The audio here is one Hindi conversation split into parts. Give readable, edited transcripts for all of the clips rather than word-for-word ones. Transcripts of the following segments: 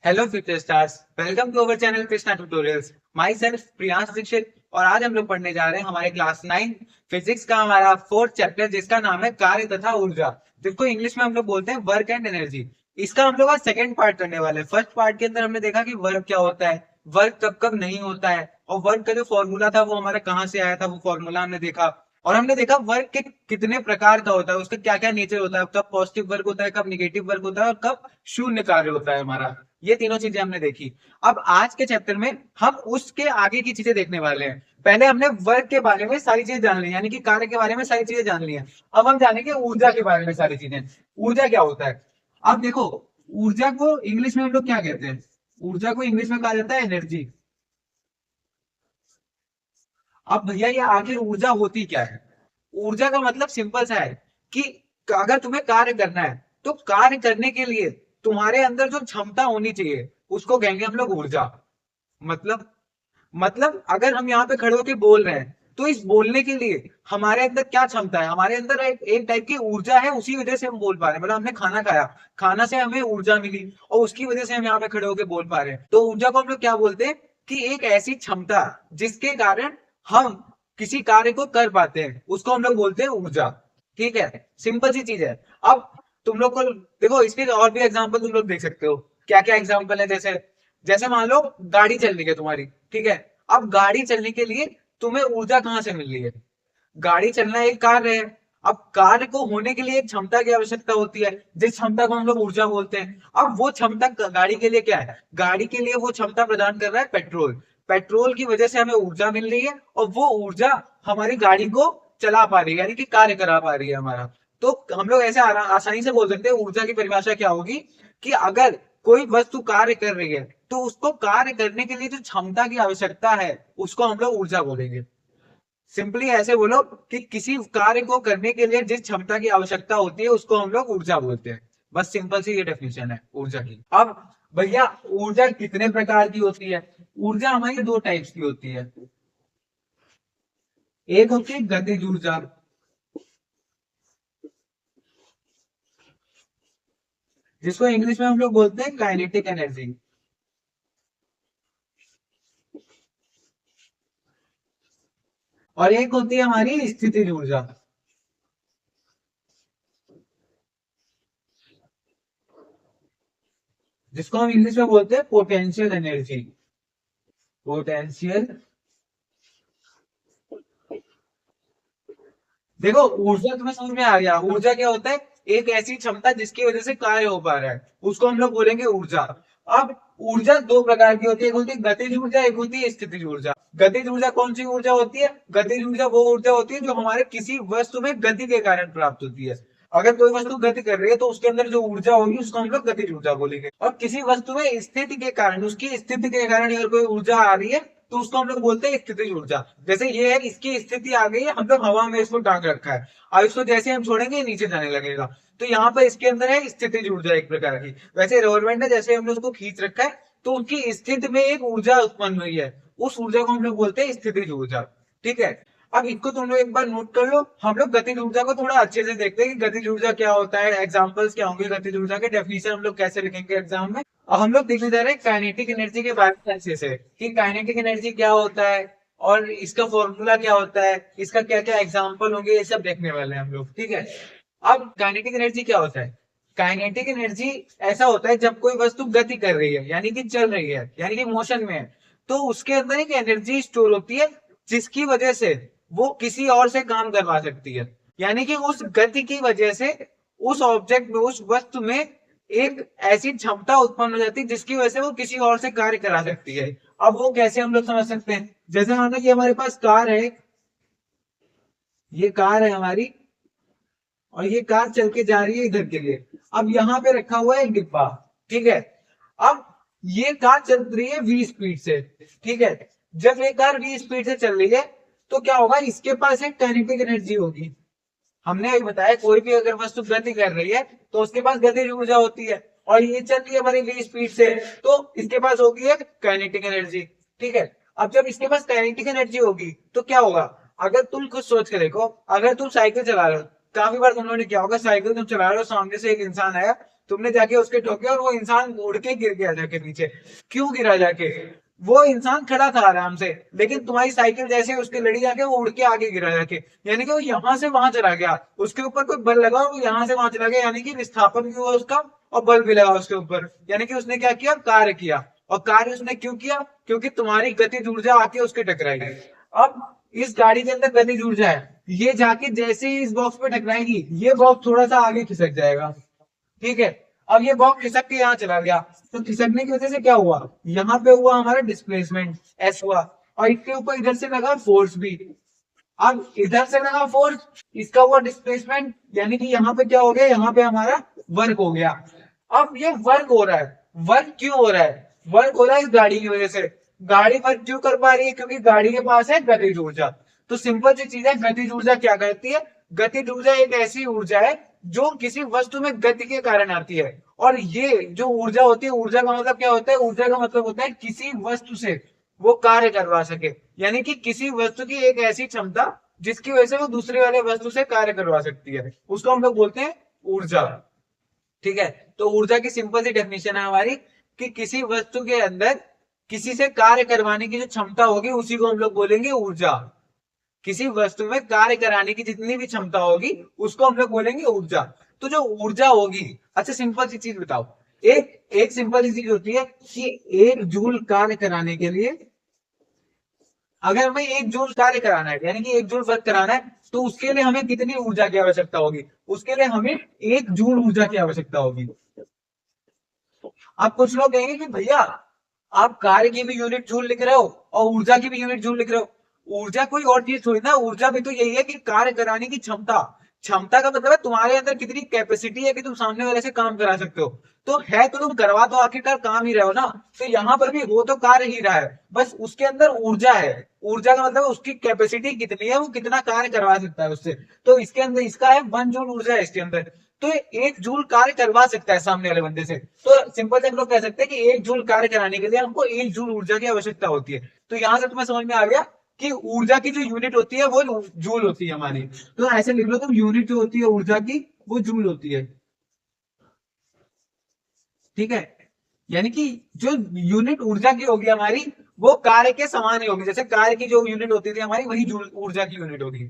Hello future stars, welcome to our channel Krishna tutorials. Myself Priyansh Dikshit और आज हम लोग पढ़ने जा रहे हैं हमारे क्लास 9 फिजिक्स का हमारा फोर्थ चैप्टर जिसका नाम है कार्य तथा ऊर्जा, जिसको इंग्लिश में हम लोग बोलते हैं वर्क एंड एनर्जी। इसका हम लोग आज सेकंड पार्ट करने वाले हैं। फर्स्ट पार्ट के अंदर हमने देखा कि वर्क क्या होता है, वर्क कब कब नहीं होता है, और वर्क का जो फॉर्मूला था वो हमारा कहाँ से आया था, वो फॉर्मूला हमने देखा। और हमने देखा वर्क के कितने प्रकार का होता है, उसका क्या क्या नेचर होता है, कब पॉजिटिव वर्क होता है, कब निगेटिव वर्क होता है, और कब शून्य कार्य होता है हमारा। ये तीनों चीजें हमने देखी। अब आज के चैप्टर में हम उसके आगे की चीजें देखने वाले हैं। पहले हमने वर्क के बारे में सारी चीजें जान ली, यानी कि कार्य के बारे में सारी चीजें जान ली हैं। अब हम जानेंगे ऊर्जा के बारे में सारी चीजें। ऊर्जा क्या होता है? अब देखो, ऊर्जा को इंग्लिश में हम लोग क्या कहते हैं? ऊर्जा को इंग्लिश में कहा जाता है एनर्जी। अब भैया ये आखिर ऊर्जा होती क्या है? ऊर्जा का मतलब सिंपल सा है कि अगर तुम्हें कार्य करना है तो कार्य करने के लिए तुम्हारे अंदर जो क्षमता होनी चाहिए उसको कहेंगे हम लोग ऊर्जा। मतलब मतलब अगर हम यहाँ पे खड़े होकर बोल रहे हैं तो इस बोलने के लिए हमारे अंदर क्या क्षमता है? हमारे अंदर एक टाइप की ऊर्जा है, उसी वजह से हम बोल पा रहे हैं। मतलब हमने खाना खाया, खाना से हमें ऊर्जा मिली और उसकी वजह से हम यहाँ पे खड़े होकर बोल पा रहे हैं। तो ऊर्जा को हम लोग क्या बोलते हैं कि एक ऐसी क्षमता जिसके कारण हम किसी कार्य को कर पाते हैं उसको हम लोग बोलते हैं ऊर्जा। ठीक है, सिंपल सी चीज है। अब तुम लोग को देखो, इसके और भी एग्जाम्पल तुम लोग देख सकते हो। क्या क्या एग्जाम्पल है? जैसे जैसे मान लो गाड़ी चल रही है तुम्हारी, ठीक है। अब गाड़ी चलने के लिए तुम्हें ऊर्जा कहाँ से मिल रही है? गाड़ी चलना एक कार्य है। अब कार्य को होने के लिए एक क्षमता की आवश्यकता होती है, जिस क्षमता को हम लोग ऊर्जा बोलते हैं। अब वो क्षमता गाड़ी के लिए क्या है? गाड़ी के लिए वो क्षमता प्रदान कर रहा है पेट्रोल। पेट्रोल की वजह से हमें ऊर्जा मिल रही है और वो ऊर्जा हमारी गाड़ी को चला पा रही है, यानी कि कार्य करा पा रही है हमारा। तो हम लोग ऐसे आसानी से बोल सकते हैं ऊर्जा की परिभाषा क्या होगी कि अगर कोई वस्तु कार्य कर रही है तो उसको कार्य करने के लिए जो क्षमता की आवश्यकता है उसको हम लोग ऊर्जा बोलेंगे। सिंपली ऐसे बोलो कि किसी कार्य को करने के लिए जिस क्षमता की आवश्यकता होती है उसको हम लोग ऊर्जा बोलते हैं। बस सिंपल सी ये डेफिनेशन है ऊर्जा की। अब भैया, ऊर्जा कितने प्रकार की होती है? ऊर्जा हमारी दो टाइप्स की होती है। एक होती है गतिज ऊर्जा, जिसको इंग्लिश में हम लोग बोलते हैं काइनेटिक एनर्जी। और एक होती है हमारी स्थितिज ऊर्जा, जिसको हम इंग्लिश में बोलते हैं पोटेंशियल एनर्जी। पोटेंशियल। देखो, ऊर्जा तुम्हें समझ में आ गया? ऊर्जा क्या होता है? एक ऐसी क्षमता जिसकी वजह से कार्य हो पा रहा है उसको हम लोग बोलेंगे ऊर्जा। अब ऊर्जा दो प्रकार की होती है, एक होती है गतिज ऊर्जा, एक होती है स्थितिज ऊर्जा। गतिज ऊर्जा कौन सी ऊर्जा होती है? गतिज ऊर्जा वो ऊर्जा होती है जो हमारे किसी वस्तु में गति के कारण प्राप्त होती है। अगर कोई वस्तु गति कर रही है तो उसके अंदर जो ऊर्जा होगी उसको हम लोग गतिज ऊर्जा बोलेंगे। और किसी वस्तु में स्थिति के कारण, उसकी स्थिति के कारण अगर कोई ऊर्जा आ रही है तो उसको हम लोग बोलते हैं स्थितिज ऊर्जा। जैसे ये है, इसकी स्थिति आ गई है, हम लोग हवा में इसको टांग रखा है, अब इसको जैसे हम छोड़ेंगे नीचे जाने लगेगा। तो यहाँ पर इसके अंदर है स्थितिज ऊर्जा एक प्रकार की। वैसे रबर बैंड है, जैसे हमने उसको खींच रखा है तो उनकी स्थिति में एक ऊर्जा उत्पन्न हुई है, उस ऊर्जा को हम लोग बोलते हैं स्थितिज ऊर्जा। ठीक है। अब इनको तुम लोग एक बार नोट कर लो। हम लोग गतिज ऊर्जा को थोड़ा अच्छे से देखते हैं कि गतिज ऊर्जा क्या होता है, एग्जांपल्स क्या होंगे गतिज ऊर्जा के, डेफिनेशन हम लोग कैसे लिखेंगे एग्जाम में। अब हम लोग देखने जा रहे हैं काइनेटिक एनर्जी के बारे में अच्छे से, कि काइनेटिक एनर्जी क्या होता है और इसका फॉर्मूला क्या होता है, इसका क्या क्या एग्जाम्पल होंगे, ये सब देखने वाले हैं हम लोग। ठीक है। अब काइनेटिक एनर्जी क्या होता है? काइनेटिक एनर्जी ऐसा होता है जब कोई वस्तु गति कर रही है, यानी कि चल रही है, यानी कि मोशन में है, तो उसके अंदर एक एनर्जी स्टोर होती है जिसकी वजह से वो किसी और से काम करवा सकती है। यानी कि उस गति की वजह से उस ऑब्जेक्ट में, उस वस्तु में एक ऐसी क्षमता उत्पन्न हो जाती है जिसकी वजह से वो किसी और से कार्य करा सकती है। अब वो कैसे हम लोग समझ सकते हैं? जैसे मान लो कि हमारे पास कार है, ये कार है हमारी, और ये कार चल के जा रही है इधर के लिए। अब यहाँ पे रखा हुआ है एक डिब्बा। ठीक है। अब ये कार चल रही है 20 स्पीड से। ठीक है। जब ये कार 20 स्पीड से चल रही है तो क्या होगा? इसके पास एक काइनेटिक एनर्जी होगी। हमने अभी बताया कोई भी अगर वस्तु गति कर रही है तो उसके पास गतिज ऊर्जा होती है, और ये चल रही है हमारी 20 स्पीड से, तो इसके पास होगी एक काइनेटिक एनर्जी। ठीक है। अब जब इसके पास काइनेटिक एनर्जी होगी तो क्या होगा? अगर तुम कुछ सोच के देखो, अगर तुम साइकिल चला रहे हो, काफी बार तुम लोगों ने क्या होगा, साइकिल तुम चला रहे हो, सामने से एक इंसान आया, तुमने जाके उसके ठोके और वो इंसान उड़ के गिर गया जाके नीचे। क्यों गिरा जाके? वो इंसान खड़ा था आराम से, लेकिन तुम्हारी साइकिल जैसे उसकी लड़ी जाके वो उड़ के आगे गिरा जाके, यानी कि वो यहां से वहां चला गया, उसके ऊपर कोई बल लगा और वो यहां से वहां चला गया, यानी कि विस्थापन भी हुआ उसका और बल भी लगा उसके ऊपर, यानी कि उसने क्या किया? कार्य किया। और कार्य उसने क्यों किया? क्योंकि तुम्हारी गतिज ऊर्जा आके उसके टकराई। अब इस गाड़ी के अंदर गतिज ऊर्जा है, ये जाके जैसे ही इस बॉक्स पे टकराएगी, ये बॉक्स थोड़ा सा आगे खिसक जाएगा, ठीक है। अब ये बॉक्स खिसक के यहाँ चला गया, तो खिसकने की वजह से क्या हुआ? यहाँ पे हुआ हमारा डिस्प्लेसमेंट एस हुआ, और इसके ऊपर इधर से लगा फोर्स भी। अब इधर से लगा फोर्स, इसका हुआ डिस्प्लेसमेंट, यानी कि यहाँ पे क्या हो गया? यहाँ पे हमारा वर्क हो गया। अब ये वर्क हो रहा है, वर्क क्यों हो रहा है? वर्क हो रहा है इस गाड़ी की वजह से। गाड़ी वर्क क्यों कर पा रही है? क्योंकि गाड़ी के पास है गतिज ऊर्जा। तो सिंपल सी चीज है, गतिज ऊर्जा क्या करती है? गतिज ऊर्जा एक ऐसी ऊर्जा है जो किसी वस्तु में गति के कारण आती है। और ये जो ऊर्जा होती है, ऊर्जा का मतलब क्या होता है? ऊर्जा का मतलब होता है किसी वस्तु से वो कार्य करवा सके, यानी कि किसी वस्तु की एक ऐसी क्षमता जिसकी वजह से वो दूसरे वाले वस्तु से कार्य करवा सकती है, उसको हम लोग बोलते हैं ऊर्जा, ठीक है। तो ऊर्जा की सिंपल सी डेफिनेशन है हमारी कि किसी वस्तु के अंदर किसी से कार्य करवाने की जो क्षमता होगी उसी को हम लोग बोलेंगे ऊर्जा। किसी वस्तु में कार्य कराने की जितनी भी क्षमता होगी उसको हम लोग बोलेंगे ऊर्जा। तो जो ऊर्जा होगी, अच्छा सिंपल सी चीज बताओ, एक एक सिंपल सी चीज होती है कि 1 जूल कार्य कराने के लिए, अगर हमें 1 जूल कार्य कराना है, यानी कि 1 जूल वर्क कराना है, तो उसके लिए हमें कितनी ऊर्जा की आवश्यकता होगी? उसके लिए हमें 1 जूल ऊर्जा की आवश्यकता होगी। आप कुछ लोग कहेंगे कि भैया आप कार्य की भी यूनिट जूल लिख रहे हो और ऊर्जा की भी यूनिट जूल लिख रहे हो। ऊर्जा कोई और चीज थोड़ी ना, ऊर्जा भी तो यही है कि कार्य कराने की क्षमता। क्षमता का मतलब है तुम्हारे अंदर कितनी कैपेसिटी है कि तुम सामने वाले से काम करा सकते हो। तो है तो तुम करवा तो आखिरकार काम ही रहे हो ना। तो यहाँ पर भी वो तो कार्य ही रहा है, बस उसके अंदर ऊर्जा है। ऊर्जा का मतलब उसकी कैपेसिटी कितनी है, वो कितना कार्य करवा सकता है उससे। तो इसके अंदर इसका है 1 जूल ऊर्जा है इसके अंदर। तो 1 जूल कार्य करवा सकता है सामने वाले बंदे से। तो सिंपल से हम लोग कह सकते हैं कि 1 जूल कार्य कराने के लिए हमको 1 जूल ऊर्जा की आवश्यकता होती है। तो यहां से तुम्हें समझ में आ गया कि ऊर्जा की जो यूनिट होती है वो जूल होती है हमारी। तो ऐसे लिख लो तुम, यूनिट जो होती है ऊर्जा की वो जूल होती है, ठीक है। यानी कि जो यूनिट ऊर्जा की होगी हमारी, वो कार्य के समान ही होगी। जैसे कार्य की जो यूनिट होती थी हमारी, वही जूल ऊर्जा की यूनिट होगी।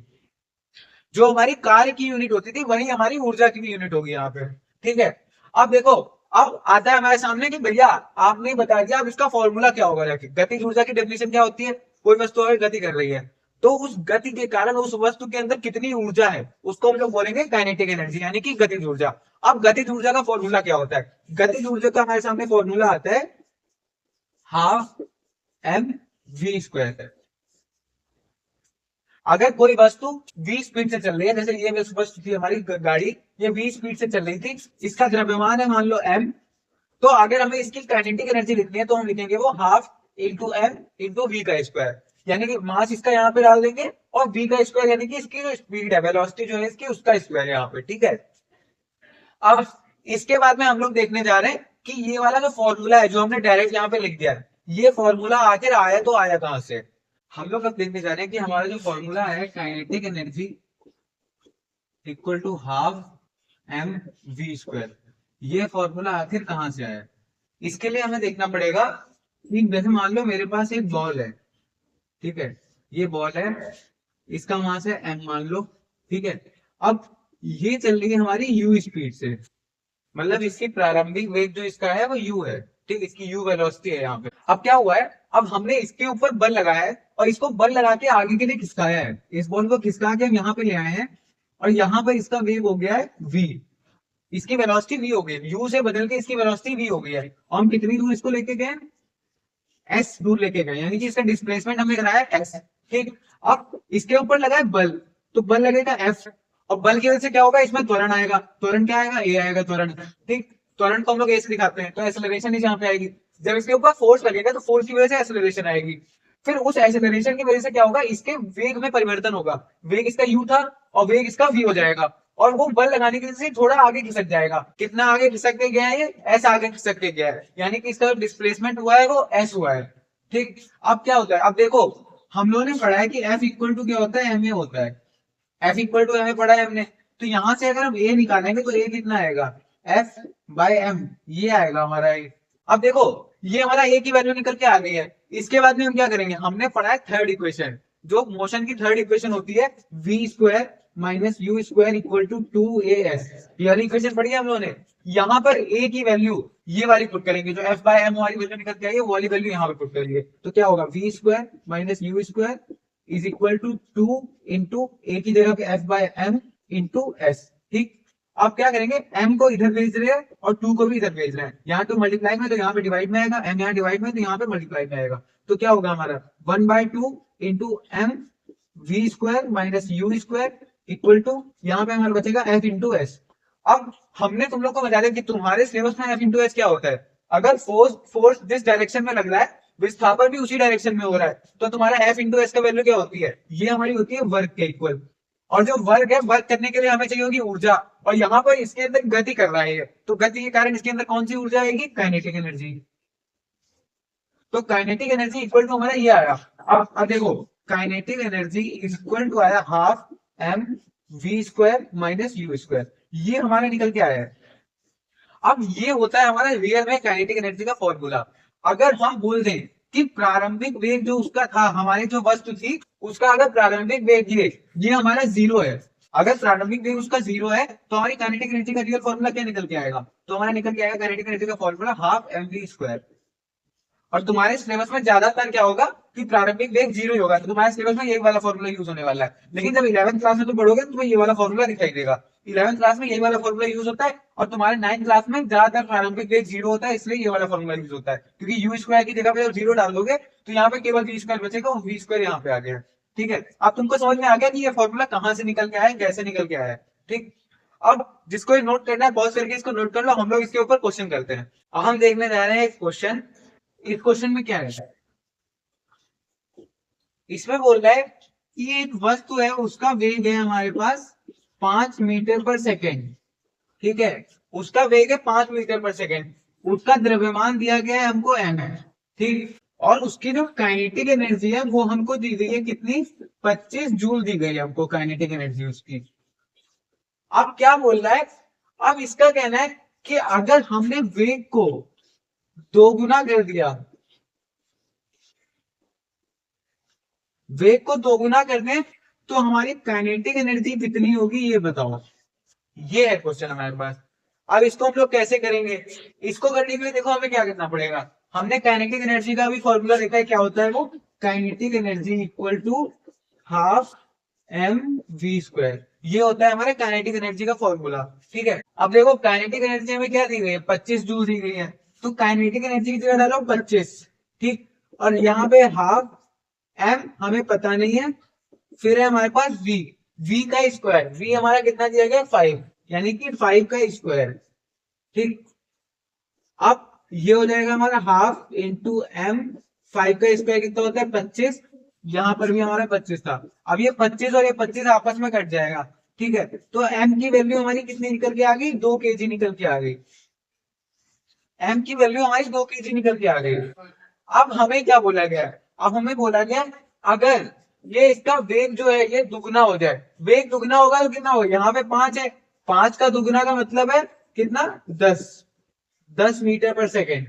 जो हमारी कार्य की यूनिट होती थी वही हमारी ऊर्जा की भी यूनिट होगी यहाँ पे, ठीक है। अब देखो, अब आता है हमारे सामने कि भैया आपने बता दिया, अब इसका फॉर्मूला क्या होगा जाके। गतिज ऊर्जा की डेफिनेशन क्या होती है? कोई वस्तु अगर गति कर रही है तो उस गति के कारण उस वस्तु के अंदर कितनी ऊर्जा है उसको हम लोग बोलेंगे काइनेटिक एनर्जी, यानी कि गतिज ऊर्जा। अब गतिज ऊर्जा का फॉर्मूला क्या होता है? गतिज ऊर्जा का हमारे सामने फॉर्मूला आता है 12 mv²। अगर कोई वस्तु 20 स्पीड से चल रही है, जैसे ये वस्तु थी हमारी गाड़ी, ये 20 स्पीड से चल रही थी, इसका द्रव्यमान है मान लो m। तो अगर हमें इसकी काइनेटिक एनर्जी लिखनी है तो हम लिखेंगे वो 12 × m × v², यानी कि मास इसका यहाँ पे डाल देंगे और v का स्क्वायर, यानी कि इसकी जो स्पीड है, वेलोसिटी जो है इसकी, उसका स्क्वायर यहाँ पे, ठीक है। अब इसके बाद में हम लोग देखने जा रहे हैं कि ये वाला जो फॉर्मूला है जो हमने डायरेक्ट यहाँ पे लिख दिया है, ये फॉर्मूला आखिर आया तो आया कहां से। हम लोग अब देखने जा रहे हैं कि हमारा जो फॉर्मूला है kinetic energy equal to 12 mv², ये फॉर्मूला आखिर कहां से आया। इसके लिए हमें देखना पड़ेगा कि जैसे मान लो मेरे पास एक बॉल है, ठीक है, ये बॉल है, इसका मास है m मान लो, ठीक है। अब ये चल रही है हमारी u स्पीड से, मतलब इसकी प्रारंभिक वेग जो इसका है वो u है, ठीक, इसकी u वेलोसिटी है यहाँ पे। अब क्या हुआ है, अब हमने इसके ऊपर बल लगाया है और इसको बल लगा के आगे के लिए खिसकाया है, इस बॉल को खिसका के हम यहाँ पे ले आए हैं और यहाँ पर इसका वेग हो गया है v, इसकी वेलोसिटी v हो गई, u से बदल के इसकी वेलोसिटी v हो गई है। और हम कितनी दूर इसको लेके गए? s दूर लेके गए, यानी कि इसका डिस्प्लेसमेंट हमने कराया s, ठीक। अब इसके ऊपर लगा है बल, तो बल लगेगा f, और बल की वजह से क्या होगा, इसमें त्वरण आएगा। त्वरण क्या आएगा? ए आएगा त्वरण, ठीक। त्वरण को हम लोग ए से दिखाते हैं, तो एक्सेलरेशन ही यहाँ पे आएगी। जब इसके ऊपर फोर्स लगेगा तो फोर्स की वजह से एक्सेलरेशन आएगी। फिर उस एक्सेलरेशन की वजह से क्या होगा, इसके वेग में परिवर्तन होगा। वेग इसका u था और वेग इसका v हो जाएगा, और वो बल लगाने की वजह से थोड़ा आगे खिसक जाएगा। कितना आगे खिसक के गया है? ये s आगे खिसक के गया है, यानी कि इसका डिस्प्लेसमेंट हुआ है वो s हुआ है, ठीक। अब क्या होता है, अब देखो हम लोगों ने पढ़ा है कि F इक्वल टू क्या होता है, ma होता है। F इक्वल टू ma पढ़ा है हमने, तो यहां से अगर हम a निकालेंगे तो a कितना आएगा, एफ बाय एम, ये आएगा हमारा ए। अब देखो ये हमारा ए की वैल्यू निकल के आ गई है। इसके बाद में हम क्या करेंगे, हमने पढ़ा है थर्ड इक्वेशन, जो मोशन की थर्ड इक्वेशन होती है, V square minus U square equal to 2as। ये वाली इक्वेशन पढ़ी है हम लोगों ने। यहाँ पर ए की वैल्यू ये वाली पुट करेंगे, जो एफ बाय एम वाली वैल्यू निकल के आई है वो वाली वैल्यू यहाँ पे पुट करेंगे। तो क्या होगा, V square minus U square is equal to 2 into A की जगह पे F by M into S. ठीक, अब क्या करेंगे, m को इधर भेज रहे हैं और 2 को भी इधर भेज रहे हैं। यहाँ टू मल्टीप्लाई में तो यहाँ पे डिवाइड में आएगा, m यहाँ डिवाइड में तो यहाँ पे मल्टीप्लाई में आएगा। तो क्या होगा हमारा 1/2 into M V square minus U square equal to, यहाँ पे हमारा बचेगा f इंटू एस। अब हमने तुम लोग को बता दिया कि तुम्हारे सिलेबस में f इंटू एस क्या होता है। अगर फोर्स जिस डायरेक्शन में लग रहा है विस्थापन भी उसी डायरेक्शन में हो रहा है, तो तुम्हारा f इंटू एस का वैल्यू क्या होती है, ये हमारी होती है वर्क के इक्वल। और जो वर्क है, वर्क करने के लिए हमें चाहिए होगी ऊर्जा, और यहाँ पर इसके अंदर गति कर रहा है, तो गति के कारण इसके अंदर कौन सी ऊर्जा आएगी, काइनेटिक एनर्जी। तो काइनेटिक एनर्जी इक्वल टू हमारा ये आया। अब देखो काइनेटिक एनर्जी इक्वल टू आया half M V square minus U square, ये हमारा निकल के आया है। अब ये होता है हमारा रियल में काइनेटिक एनर्जी का फॉर्मूला। अगर हम बोल दें कि प्रारंभिक वेग जो उसका था, हमारी जो वस्तु थी उसका अगर प्रारंभिक वेग ये हमारा 0 है, अगर प्रारंभिक वेग उसका 0 है, तो हमारी काइनेटिक एनर्जी का रियल फॉर्मूला क्या निकल के आएगा, तो हमारा निकल के आएगा काइनेटिक एनर्जी का formula half M V square. और तुम्हारे सिलेबस में ज्यादातर क्या होगा कि प्रारंभिक वेग 0 ही होगा, तो तुम्हारे सिलेबस में यही वाला फॉर्मूला यूज होने वाला है। लेकिन जब 11th क्लास में तुम पढ़ोगे तो तुम्हें ये वाला फॉर्मूला दिखाई देगा। 11th क्लास में यही वाला फॉर्मूला यूज होता है, और तुम्हारे 9th क्लास में ज्यादातर प्रारंभिक वेग 0 होता है, इसलिए ये वाला फॉर्मूला यूज होता है। क्योंकि यू स्क्वायर की जगह पे जब 0 डाल दोगे तो यहाँ पे केवल वी स्क्वायर बचेगा, और वी स्क्वायर यहाँ पे आ गया। ठीक है, अब तुमको समझ में आ गया कि ये फॉर्मूला कहाँ से निकल के आया है, कैसे निकल के आया है। ठीक, अब जिसको नोट करना है पॉज करके इसको नोट कर लो, हम लोग इसके ऊपर क्वेश्चन करते हैं। अब हम देखने जा रहे हैं एक क्वेश्चन। इस क्वेश्चन में क्या है, इसमें बोल रहा है कि एक वस्तु है, उसका वेग है हमारे पास 5 मीटर पर सेकेंड। ठीक है, उसका वेग है 5 मीटर पर सेकेंड, उसका द्रव्यमान दिया गया है हमको m है। ठीक, और उसकी जो काइनेटिक एनर्जी है वो हमको दी गई है कितनी, 25 जूल दी गई है हमको काइनेटिक एनर्जी उसकी। अब क्या बोल रहा है, अब इसका कहना है कि अगर हमने वेग को दोगुना कर दिया, वेग को दोगुना कर दें तो हमारी काइनेटिक एनर्जी कितनी होगी ये बताओ। ये है क्वेश्चन हमारे पास। अब इसको हम लोग कैसे करेंगे, इसको करने के लिए देखो हमें क्या करना पड़ेगा। हमने काइनेटिक एनर्जी का भी फॉर्मूला देखा है, क्या होता है वो, kinetic energy equal to half M V square, ये होता है हमारे काइनेटिक एनर्जी का फॉर्मूला। ठीक है, अब देखो काइनेटिक एनर्जी हमें क्या दी गई है, 25 जूल दी गई है, तो काइनेटिक एनर्जी की जगह डालो 25। ठीक, और यहाँ पे हाफ एम हमें पता नहीं है, फिर है हमारे पास v, v का स्क्वायर, v हमारा कितना दिया गया 5, यानी कि 5 का स्क्वायर। ठीक, अब ये हो जाएगा हमारा हाफ इंटू एम, 5 का स्क्वायर कितना होता है 25, यहाँ पर भी हमारा 25 था। अब ये 25 और ये 25 आपस में कट जाएगा। ठीक है, तो m की वैल्यू हमारी कितनी निकल के आ गई, 2 kg निकल के आ गई। m की वैल्यू हमारी 2 kg निकल के आ गई। अब हमें क्या बोला गया, अब हमें बोला गया अगर ये इसका वेग जो है ये दुगना हो जाए, वेग दुगना होगा तो कितना होगा, यहाँ पे 5 है, 5 का दुगना का मतलब है कितना, 10 मीटर पर सेकेंड।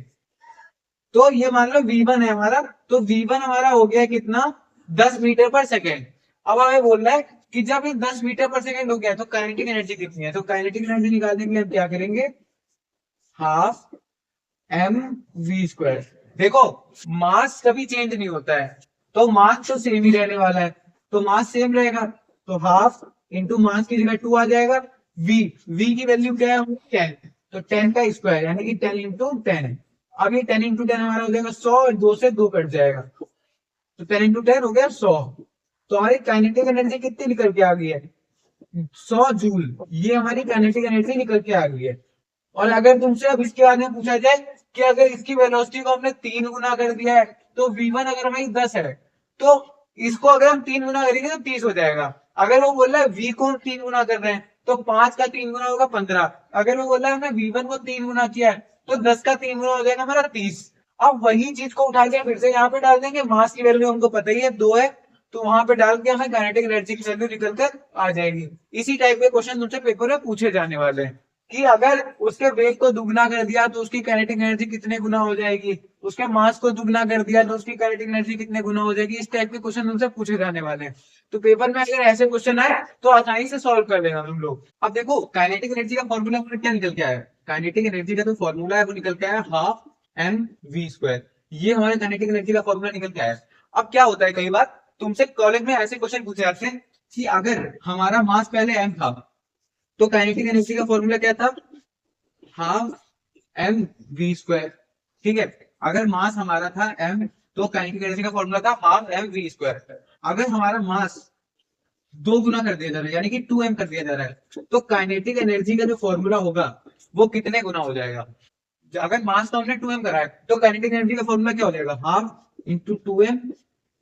तो ये मान लो v1 है हमारा, तो v1 हमारा हो गया कितना, 10 मीटर पर सेकेंड। अब हमें बोल रहा है कि जब ये 10 मीटर पर सेकेंड हो गया तो काइनेटिक एनर्जी कितनी है, तो काइनेटिक एनर्जी निकालने के लिए हम क्या करेंगे, हाफ एम वी स्क्वायर। देखो मास कभी चेंज नहीं होता है, तो मास तो सेम ही रहने वाला है, तो मास सेम रहेगा, तो हाफ इंटू मास की जगह 2 आ जाएगा। v की वैल्यू क्या है, 10, तो 10 का स्क्वायर यानी कि 10 इंटू 10। अब ये 10 इंटू 10 हमारा हो जाएगा 100, और 2 से 2 कट जाएगा, तो 10 इंटू 10 हो गया 100। तो हमारी काइनेटिक एनर्जी कितनी निकल के आ गई है, 100 जूल, ये हमारी काइनेटिक एनर्जी निकल के आ गई है। और अगर तुमसे अब इसके बारे में पूछा जाए कि अगर इसकी वेलोसिटी को हमने 3 गुना कर दिया है, तो v1 अगर हमारी 10 है, तो इसको अगर हम 3 गुना करेंगे तो 30 हो जाएगा। अगर वो बोल रहा है v को हम 3 गुना कर रहे हैं, तो 5 का 3 गुना होगा 15। अगर वो बोल रहा है हमने v1 को 3 गुना किया है, तो 10 का 3 गुना हो जाएगा हमारा 30। अब वही चीज को उठा के फिर से यहाँ पे डाल देंगे, मास की वैल्यू हमको पता ही है 2 है, तो वहां पे डाल के हमें काइनेटिक एनर्जी की वैल्यू निकल कर आ जाएगी। इसी टाइप के क्वेश्चन तुमसे पेपर में पूछे जाने वाले हैं। कि अगर उसके वेग को दुगना कर दिया तो उसकी काइनेटिक एनर्जी कितने गुना हो जाएगी, उसके मास को दुगना कर दिया तो उसकी काइनेटिक एनर्जी कितने गुना हो जाएगी। इस टाइप के क्वेश्चन उनसे पूछे जाने वाले हैं। तो पेपर में अगर ऐसे क्वेश्चन आए तो आसानी से सॉल्व कर लेना तुम लोग। अब देखो काइनेटिक एनर्जी का फॉर्मूला क्या निकल के आया है। काइनेटिक एनर्जी का जो फॉर्मूला है वो निकल के आया हाफ एम वी स्क्वायर। ये हमारे काइनेटिक एनर्जी का फॉर्मूला निकल के आया है। अब क्या होता है, कई बार तुमसे कॉलेज में ऐसे क्वेश्चन पूछे जाते हैं कि अगर हमारा मास पहले एम था तो काइनेटिक एनर्जी का फॉर्मूला क्या था, हाफ एम वी स्क्वायर। ठीक है, अगर मास हमारा था एम तो काइनेटिक एनर्जी का फॉर्मूला था हाफ एम वी स्क्वायर। अगर हमारा मास दो गुना कर दिया जा रहा है यानी कि 2m कर दिया जा रहा है तो काइनेटिक एनर्जी का जो फॉर्मूला होगा वो कितने गुना हो जाएगा। अगर मास का हमने 2m करा है तो काइनेटिक एनर्जी का फॉर्मूला क्या हो जाएगा, half into 2m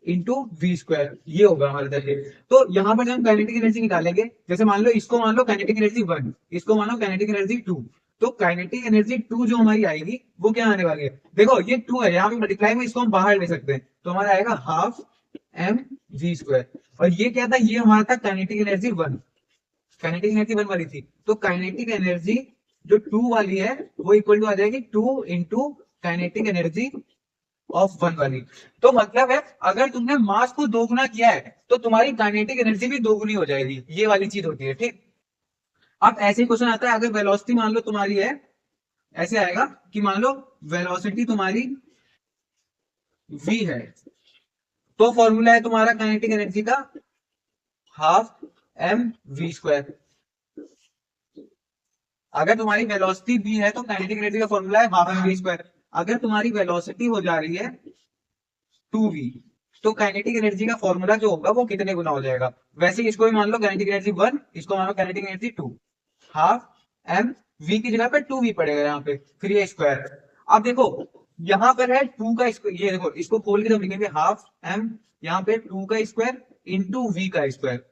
into V square. ये होगा हमारे तरीके। तो यहाँ पर जब हम काइनेटिक एनर्जी निकालेंगे, जैसे मान लो इसको मान लो काइनेटिक एनर्जी 1, इसको मान लो काइनेटिक एनर्जी 2, तो काइनेटिक एनर्जी 2 जो हमारी आएगी वो क्या आने वाली है, देखो ये 2 है यहाँ पे मल्टीप्लाई में इसको हम बाहर ले सकते हैं तो हमारा आएगा हाफ एम वी स्क्वायर। और ये क्या था, ये हमारा था काइनेटिक एनर्जी 1, काइनेटिक एनर्जी 1 वाली थी। तो काइनेटिक एनर्जी जो 2 वाली है वो इक्वल टू आ जाएगी 2 इंटू काइनेटिक एनर्जी ऑफ 1 वाली। तो मतलब है अगर तुमने मास को दोगुना किया है तो तुम्हारी काइनेटिक एनर्जी भी दोगुनी हो जाएगी। ये वाली चीज होती है। ठीक, अब ऐसे क्वेश्चन आता है अगर वेलोसिटी मान लो तुम्हारी है, ऐसे आएगा कि मान लो वेलोसिटी तुम्हारी v है तो फॉर्मूला है तुम्हारा काइनेटिक एनर्जी का हाफ एम वी स्क्वायर। अगर तुम्हारी वेलोसिटी v है तो काइनेटिक एनर्जी का फॉर्मूला है हाफ एम वी स्क्वायर। अगर तुम्हारी वेलोसिटी हो जा रही है 2v तो काइनेटिक एनर्जी का फॉर्मूला जो होगा वो कितने गुना हो जाएगा। वैसे ही इसको भी मान लो काइनेटिक एनर्जी 1, इसको मान लो kinetic energy 2, half M V की जगह पे 2v पड़ेगा यहाँ पे, फिर ये स्क्वायर। अब देखो यहाँ पर है 2 का स्क्वायर, ये देखो इसको खोल के जब लिखेंगे हाफ एम, यहाँ पे 2 का स्क्वायर इंटू वी का स्क्वायर।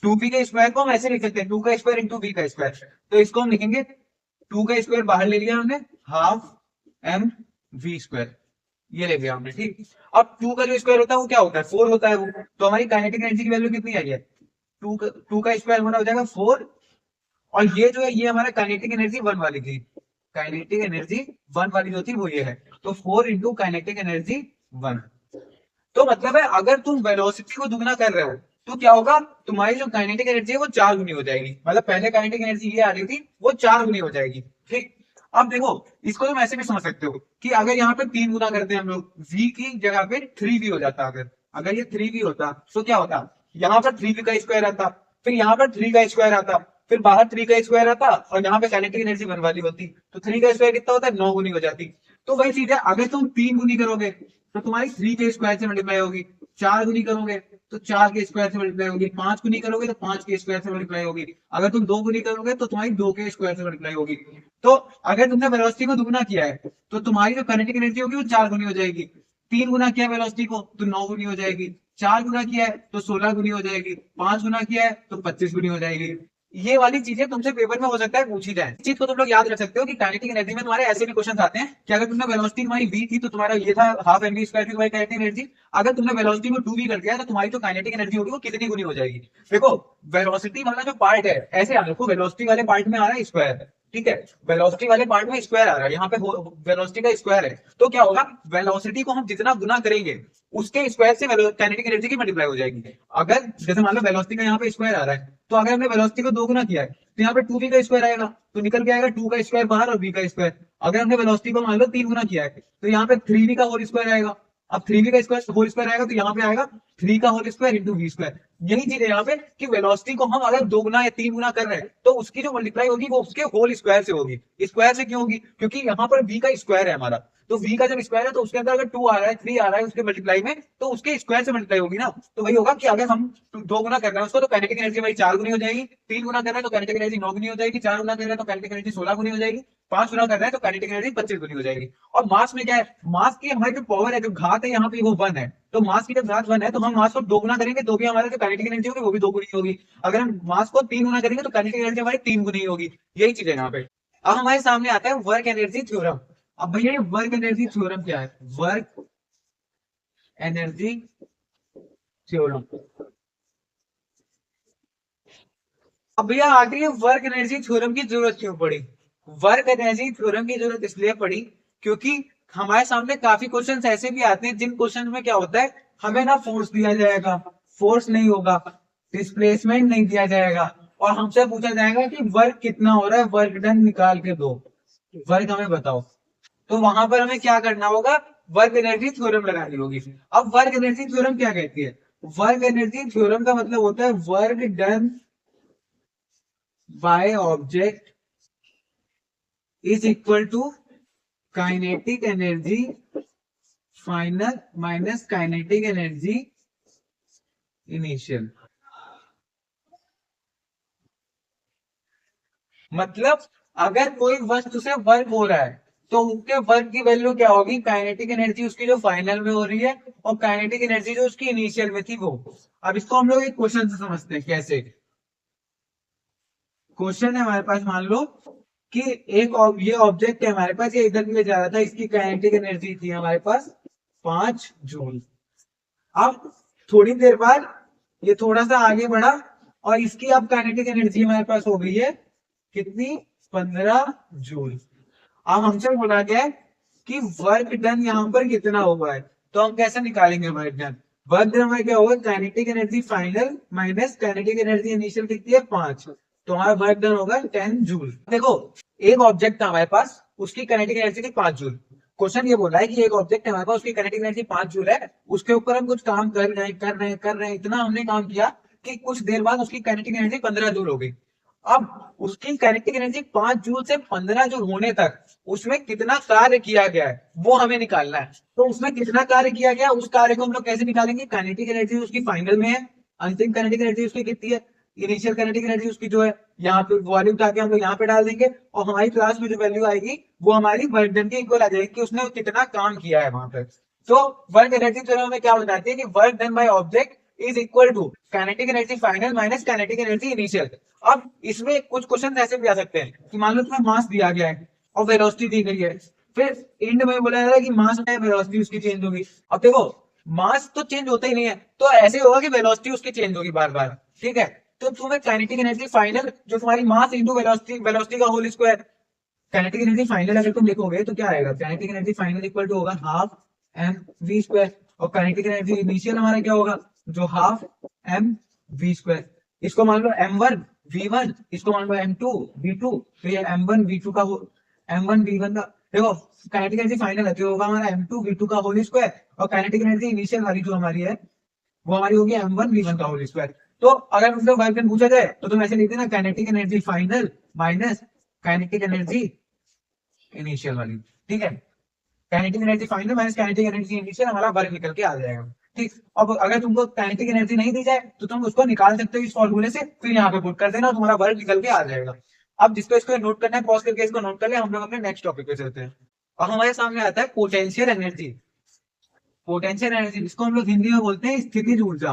2v के स्क्वायर को हम ऐसे लिख सकते हैं 2 का स्क्वायर इंटू वी का स्क्वायर। तो इसको हम लिखेंगे 2 का स्क्वायर बाहर ले लिया हमने, हाफ एम वी स्क्वायर ये ले लिया हमने। ठीक, अब 2 का जो स्क्वायर होता है वो क्या होता है, 4 होता है वो। तो हमारी काइनेटिक एनर्जी की वैल्यू कितनी आई है, 2 का स्क्वायर होना हो जाएगा 4। और ये जो है ये हमारा काइनेटिक एनर्जी 1 वाली थी, काइनेटिक एनर्जी 1 वाली जो थी वो ये है। तो 4 इंटू काइनेटिक एनर्जी 1। तो मतलब है अगर तुम वेलोसिटी को दुगना कर रहे हो तो क्या होगा, तुम्हारी जो काइनेटिक एनर्जी है वो 4 गुनी हो जाएगी। मतलब पहले काइनेटिक एनर्जी ये आ रही थी वो 4 गुनी हो जाएगी। ठीक, अब देखो इसको तुम ऐसे भी समझ सकते हो कि अगर यहाँ पे 3 गुना करते हैं हम लोग, v की जगह पे 3v हो जाता। अगर अगर ये 3v होता तो क्या होता, यहाँ पर 3v का स्क्वायर आता, फिर यहाँ पर 3 का स्क्वायर आता, फिर बाहर 3 का स्क्वायर आता और यहाँ पे काइनेटिक एनर्जी 1 वाली होती तो 3 का स्क्वायर कितना होता है, 9 गुनी हो जाती। तो वही चीज है, अगर तुम 3 गुनी करोगे तो तुम्हारी 3 के स्क्वायर से मल्टीप्लाई होगी, 4 गुनी करोगे तो 4 के स्क्वायर से मल्टीप्लाई होगी, 5 गुनी करोगे तो 5 के स्क्वायर से मल्टीप्लाई होगी, अगर तुम 2 गुनी करोगे तो तुम्हारी 2 के स्क्वायर से मल्टीप्लाई होगी। तो अगर तुमने वेलोसिटी को दुगना किया है तो तुम्हारी जो काइनेटिक एनर्जी होगी वो 4 गुनी हो जाएगी। 3 गुना किया वेलोसिटी को तो 9 गुनी हो जाएगी, 4 गुना किया है तो 16 गुनी हो जाएगी, 5 गुना किया है तो 25 गुनी हो जाएगी। ये वाली चीजें तुमसे पेपर में हो सकता है पूछी जाए। इस चीज को तुम लोग याद रख सकते हो कि काइनेटिक एनर्जी में तुम्हारे ऐसे भी क्वेश्चन आते हैं कि अगर तुमने वेलोसिटी तुम्हारी v थी तो तुम्हारा ये था हाफ एम वी स्क्वायर की तुम्हारी काइनेटिक एनर्जी। अगर तुमने वेलोसिटी को 2v कर दिया तो तुम्हारी जो काइनेटिक एनर्जी होगी वो कितनी गुनी हो जाएगी। देखो वेलोसिटी वाला जो पार्ट है ऐसे याद रखो, वेलोसिटी वाले पार्ट में आ रहा है स्क्वायर। ठीक है, वेलोसिटी वाले पार्ट में स्क्वायर आ रहा है, यहाँ पे वेलोसिटी का स्क्वायर है। तो क्या होगा, वेलोसिटी को हम जितना गुना करेंगे उसके स्क्वायर से काइनेटिक एनर्जी की मल्टीप्लाई हो जाएगी। अगर जैसे मान लो वेलोसिटी का यहाँ पे स्क्वायर आ रहा है तो अगर हमने वेलोसिटी को 2 गुना किया है तो यहाँ पे 2v का स्क्वायर आएगा तो निकल के आएगा 2 का स्क्वायर बाहर और v का स्क्वायर। अगर हमने वेलोसिटी को मान लो 3 गुना किया है तो यहाँ पे 3v का होल स्क्वायर आएगा। अब 3v का स्क्वायर होल स्क्वायर आएगा तो यहाँ पे आएगा 3 का whole square into V square. यही चीज है यहाँ पे कि वेलोसिटी को हम अगर 2 गुना या 3 गुना कर रहे हैं तो उसकी जो मल्टीप्लाई होगी वो उसके होल स्क्वायर से होगी। स्क्वायर से क्यों होगी, क्योंकि यहाँ पर v का स्क्वायर है हमारा, तो v का जब स्क्वायर है तो उसके अंदर अगर 2 आ रहा है 3 आ रहा है उसके मल्टीप्लाई में तो उसके स्क्वायर से मल्टीप्लाई होगी ना। तो वही होगा कि अगर हम 2 गुना कर रहे हैं उसको तो काइनेटिक एनर्जी हमारी 4 गुनी हो जाएगी, 3 गुना कर रहे हैं तो काइनेटिक एनर्जी 9 गुनी हो जाएगी, 4 गुना कर रहे हैं तो काइनेटिक एनर्जी 16 गुनी हो जाएगी, 5 गुना कर रहे हैं तो काइनेटिक एनर्जी 25 गुनी हो जाएगी। और मास में क्या है, मास की हमारी जो पावर है जो घात है यहाँ पे वो 1 है। तो मास की जब घात 1 है तो हम मास को 2 गुना करेंगे तो भी हमारा जो काइनेटिक एनर्जी होगी वो भी 2 गुनी होगी। अगर हम मास को 3 गुना करेंगे तो काइनेटिक एनर्जी हमारी 3 गुनी होगी। यही चीज है यहाँ पे। अब हमारे सामने आता है वर्क एनर्जी थ्योरम। अब भैया ये वर्क एनर्जी थ्योरम क्या है, वर्क एनर्जी थ्योरम। अब भैया आगे ये वर्क एनर्जी थ्योरम की जरूरत क्यों पड़ी? वर्क एनर्जी थ्योरम की जरूरत इसलिए पड़ी क्योंकि हमारे सामने काफी क्वेश्चंस ऐसे भी आते हैं जिन क्वेश्चन में क्या होता है, हमें ना फोर्स दिया जाएगा, फोर्स नहीं होगा, डिस्प्लेसमेंट नहीं दिया जाएगा, और हमसे पूछा जाएगा कि वर्क कितना हो रहा है, वर्क डन निकाल के दो, वर्क हमें बताओ। तो वहां पर हमें क्या करना होगा, वर्क एनर्जी थ्योरम लगानी होगी। अब वर्क एनर्जी थ्योरम क्या कहती है? वर्क एनर्जी थ्योरम का मतलब होता है work done by object is equal to kinetic energy final minus kinetic energy initial. मतलब अगर कोई वस्तु से वर्क हो रहा है तो उसके वर्क की वैल्यू क्या होगी, काइनेटिक एनर्जी उसकी जो फाइनल में हो रही है और काइनेटिक एनर्जी जो उसकी इनिशियल में थी वो। अब इसको हम लोग एक क्वेश्चन से समझते हैं कैसे। क्वेश्चन है हमारे पास, मान लो कि ये ऑब्जेक्ट है हमारे पास, ये इधर के लिए जा रहा था, इसकी काइनेटिक एनर्जी थी हमारे पास 5 जूल। अब थोड़ी देर बाद ये थोड़ा सा आगे बढ़ा और इसकी अब काइनेटिक एनर्जी हमारे पास हो गई है कितनी, 15 जूल। अब हमसे बोला गया है कि वर्क डन यहाँ पर कितना हुआ है, तो हम कैसे निकालेंगे वर्क डन? वर्क डन में क्या होगा, kinetic energy final minus kinetic energy initial कितनी है 5, तो हमारा वर्क डन होगा 10 जूल। देखो एक ऑब्जेक्ट था हमारे पास, उसकी काइनेटिक एनर्जी थी 5 जूल। क्वेश्चन ये बोला है कि एक ऑब्जेक्ट है हमारे पास, उसकी काइनेटिक एनर्जी 5 जूल है, उसके ऊपर हम कुछ काम कर रहे हैं, इतना हमने काम किया कि कुछ देर बाद उसकी काइनेटिक एनर्जी 15 जूल हो गई। अब उसकी काइनेटिक एनर्जी 5 जूल से 15 जूल होने तक उसमें कितना कार्य किया गया है वो हमें निकालना है। तो उसमें कितना कार्य किया गया, उस कार्य को हम लोग कैसे निकालेंगे, काइनेटिक एनर्जी उसकी फाइनल में है, अंतिम काइनेटिक एनर्जी उसकी कितनी है, इनिशियल काइनेटिक एनर्जी उसकी जो है यहाँ पे वॉल्यूम उठा के हम लोग यहाँ पे डाल देंगे, और हमारी क्लास में जो वैल्यू आएगी वो हमारी वर्क डन के इक्वल आ जाएगी कि उसने कितना काम किया है वहां पर। तो वर्क एनर्जी थ्योरम में क्या बताती है कि work done by object is equal to kinetic energy final minus kinetic energy initial. अब इसमें कुछ क्वेश्चन ऐसे भी आ सकते हैं कि मान लो तुम्हें मास दिया गया है और वेलोसिटी दी गई है, फिर एंड में बोला जा रहा है कि मास है, वेलोसिटी उसकी चेंज होगी। अब देखो मास तो चेंज होता ही नहीं है, तो ऐसे होगा कि वेलोसिटी उसकी चेंज होगी बार बार, ठीक है। तो तुम्हें काइनेटिक एनर्जी फाइनल जो तुम्हारी मास इंटू वेलोसिटी, वेलोसिटी का whole square, kinetic energy final अगर तुम लिखोगे तो क्या आएगा, kinetic energy final equal to होगा हाफ एम वी स्क्वायर, और काइनेटिक एनर्जी इनिशियल हमारा क्या होगा, जो हाफ एम वी स्क्वायर। इसको मान लो m1 v1, इसको मान लो m2 v2, तो ये m1 v2 का m1 v1 का, देखो काइनेटिक एनर्जी फाइनल है तो होगा हमारा m2 v2 का होल स्क्वायर, और काइनेटिक एनर्जी इनिशियल वाली जो हमारी है वो हमारी होगी m1 v1 का होल स्क्वायर। तो अगर मतलब वर्क डन पूछा जाए तो तुम ऐसे लिखते ना, kinetic energy final minus kinetic energy initial वाली, ठीक है। Kinetic energy final minus kinetic energy initial, हमारा वर्क निकल के आ जाएगा, ठीक। अब अगर तुमको काइनेटिक एनर्जी नहीं दी जाए तो तुम उसको निकाल सकते हो इस फॉर्मूले से, फिर यहाँ पे पुट कर देना, तुम्हारा वर्क निकल के आ जाएगा। अब जिसको इसको नोट करना है पॉज करके इसको नोट कर ले, हम लोग अपने नेक्स्ट टॉपिक पे चलते हैं। और हमारे सामने आता है पोटेंशियल एनर्जी। पोटेंशियल एनर्जी जिसको हम लोग हिंदी में बोलते हैं स्थितिज ऊर्जा,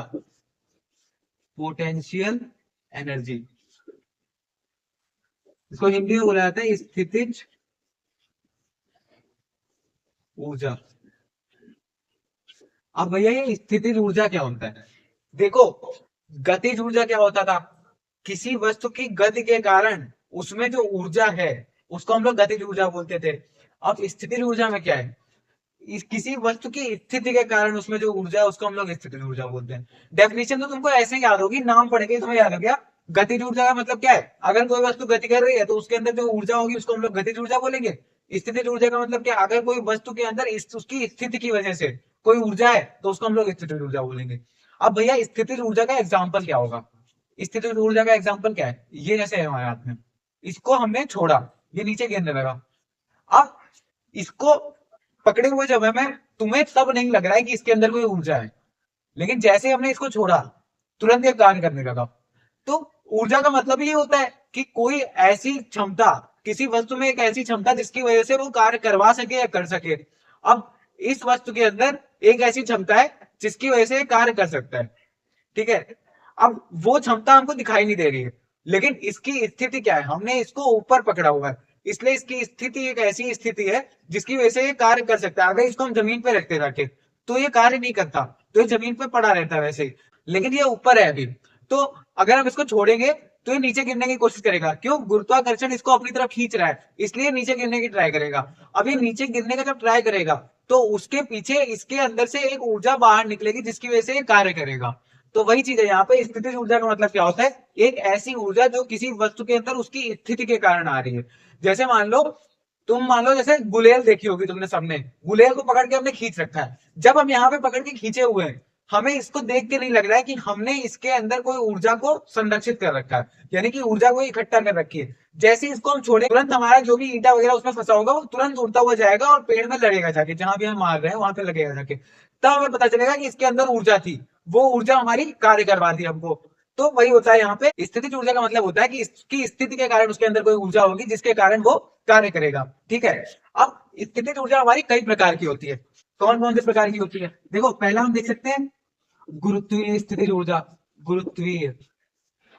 पोटेंशियल एनर्जी, इसको हिंदी में बोला जाता है स्थितिज ऊर्जा। अब भैया ये स्थितिज ऊर्जा क्या होता है? देखो गतिज ऊर्जा क्या होता था, किसी वस्तु की गति के कारण उसमें जो ऊर्जा है उसको हम लोग गतिज ऊर्जा बोलते थे। अब स्थितिज ऊर्जा में क्या है, किसी वस्तु की स्थिति के कारण उसमें जो ऊर्जा है उसको हम लोग स्थितिज ऊर्जा बोलते हैं। डेफिनेशन तो तुमको ऐसे ही याद होगी, नाम पढ़ के तुम्हें याद हो गया। गतिज ऊर्जा का मतलब क्या है, अगर कोई वस्तु गति कर रही है तो उसके अंदर जो ऊर्जा होगी उसको हम लोग गतिज ऊर्जा बोलेंगे। स्थितिज ऊर्जा का मतलब क्या, अगर कोई वस्तु के अंदर उसकी स्थिति की वजह से कोई ऊर्जा है तो उसको हम लोग स्थितिज ऊर्जा बोलेंगे। अब भैया स्थितिज ऊर्जा का एग्जाम्पल क्या होगा, स्थितिज ऊर्जा का एग्जाम्पल क्या है, ये जैसे है हमारे हाथ में, इसको हमने छोड़ा, ये नीचे गिरने लगा। अब इसको पकड़े हुए जब है मैं, तुम्हें तब नहीं लग रहा है कि इसके अंदर कोई ऊर्जा है, लेकिन जैसे हमने इसको छोड़ा तुरंत ये कार्य करने लगा। तो ऊर्जा का मतलब ये होता है कि कोई ऐसी क्षमता, किसी वस्तु में एक ऐसी क्षमता जिसकी वजह से वो कार्य करवा सके या कर सके। अब इस वस्तु के अंदर एक ऐसी क्षमता है जिसकी वजह से कार्य कर सकता है, ठीक है। अब वो क्षमता हमको दिखाई नहीं दे रही है, लेकिन इसकी स्थिति क्या है, हमने इसको ऊपर पकड़ा हुआ है, इसलिए इसकी स्थिति एक ऐसी स्थिति है जिसकी वजह से ये कार्य कर सकता है। अगर इसको हम जमीन पे रखते रखे तो ये कार्य नहीं करता, तो ये जमीन पे पड़ा रहता है वैसे ही, लेकिन ये ऊपर है अभी। तो अगर हम इसको छोड़ेंगे तो ये नीचे गिरने की कोशिश करेगा। क्यों? गुरुत्वाकर्षण इसको अपनी तरफ खींच रहा है, इसलिए नीचे गिरने की ट्राई करेगा। अब ये नीचे गिरने का जब ट्राई करेगा तो उसके पीछे इसके अंदर से एक ऊर्जा बाहर निकलेगी जिसकी वजह से ये कार्य करेगा। तो वही चीज है यहाँ पे, स्थितिज ऊर्जा का मतलब क्या होता है? एक ऐसी ऊर्जा जो किसी वस्तु के अंदर उसकी स्थिति के कारण आ रही है। जैसे मान लो जैसे गुलेल देखी होगी तुमने, सबने गुलेल को पकड़ के हमने खींच रखा है। जब हम यहाँ पे पकड़ के खींचे हुए हैं, हमें इसको देख के नहीं लग रहा है कि हमने इसके अंदर कोई ऊर्जा को संरक्षित कर रखा है, यानी कि ऊर्जा को इकट्ठा कर रखी है। जैसे ही इसको हम छोड़े, तुरंत हमारा जो भी ईंटा वगैरह उसमें फंसा होगा वो तुरंत उड़ता हुआ जाएगा और पेड़ में लड़ेगा जाके, जहां भी हम मार रहे हैं वहां पे लगेगा जाके। तब हमें पता चलेगा कि इसके अंदर ऊर्जा थी, वो ऊर्जा हमारी कार्य करवा दी हमको। तो वही होता है यहाँ पे, स्थितिज ऊर्जा का मतलब होता है कि इसकी स्थिति के कारण उसके अंदर कोई ऊर्जा होगी जिसके कारण वो कार्य करेगा। ठीक है। अब स्थितिज ऊर्जा हमारी कई प्रकार की होती है। कौन कौन से प्रकार की होती है? देखो, पहला हम देख सकते हैं गुरुत्वीय स्थितिज ऊर्जा। गुरुत्वीय,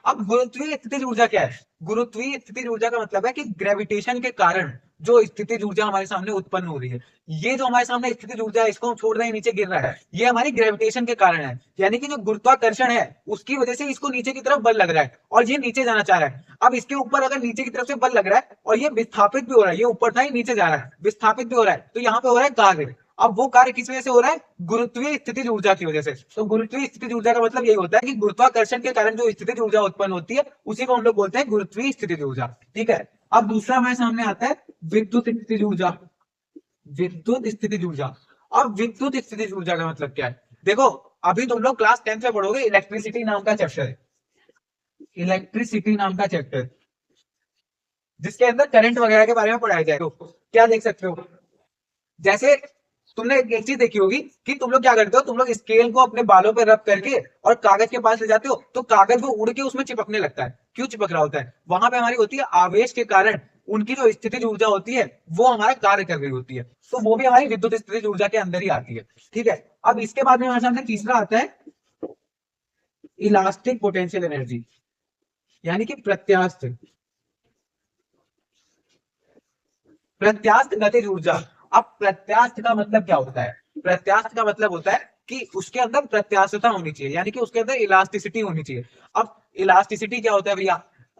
अब गुरुत्वीय स्थितिज ऊर्जा क्या है? गुरुत्वीय स्थितिज ऊर्जा का मतलब है कि ग्रेविटेशन के कारण जो स्थितिज ऊर्जा हमारे सामने उत्पन्न हो रही है, ये जो हमारे सामने स्थितिज ऊर्जा है, इसको हम छोड़ रहे हैं, नीचे गिर रहा है, ये हमारी ग्रेविटेशन के कारण है। यानी कि जो गुरुत्वाकर्षण है उसकी वजह से इसको नीचे की तरफ बल लग रहा है और ये नीचे जाना चाह रहा है। अब इसके ऊपर अगर नीचे की तरफ से बल लग रहा है और ये विस्थापित भी हो रहा है, ये ऊपर था, ये नीचे जा रहा है, विस्थापित भी हो रहा है, तो यहाँ पे हो रहा है कार्य। अब वो कार्य किस वजह से हो रहा है? गुरुत्वीय स्थितिज ऊर्जा की वजह से। तो गुरुत्वीय स्थितिज ऊर्जा का मतलब यही होता है कि गुरुत्वाकर्षण के कारण जो स्थितिज ऊर्जा उत्पन्न होती है उसी को हम लोग बोलते हैं गुरुत्वीय स्थितिज ऊर्जा। ठीक है। अब दूसरा हमारे सामने आता है विद्युत स्थितिज ऊर्जा। विद्युत स्थितिज ऊर्जा। अब विद्युत स्थितिज ऊर्जा का मतलब क्या है? देखो, अभी तुम लोग क्लास 10th में पढ़ोगे, इलेक्ट्रिसिटी नाम का चैप्टर है, इलेक्ट्रिसिटी नाम का चैप्टर, जिसके अंदर करंट वगैरह के बारे में पढ़ाया जाए। तो क्या देख सकते हो, जैसे तुमने एक चीज देखी होगी कि तुम लोग क्या करते हो, तुम लोग स्केल को अपने बालों पे रब करके और कागज के पास ले जाते हो, तो कागज वो उड़ के उसमें चिपकने लगता है। क्यों चिपक रहा होता है? वहां पे हमारी होती है आवेश के कारण उनकी जो स्थितिज ऊर्जा होती है वो हमारा कार्य कर रही होती है, तो वो भी हमारी विद्युत स्थितिज ऊर्जा के अंदर ही आती है। ठीक है। अब इसके बाद में हमारे सामने तीसरा आता है इलास्टिक पोटेंशियल एनर्जी, यानी कि प्रत्यास्थ, प्रत्यास्थ गतिज ऊर्जा। अब प्रत्यास्थ का मतलब क्या होता है? प्रत्यास्थ का मतलब होता है कि उसके अंदर प्रत्यास्थता होनी चाहिए, यानी कि उसके अंदर इलास्टिसिटी होनी चाहिए। अब इलास्टिसिटी क्या होता है भैया?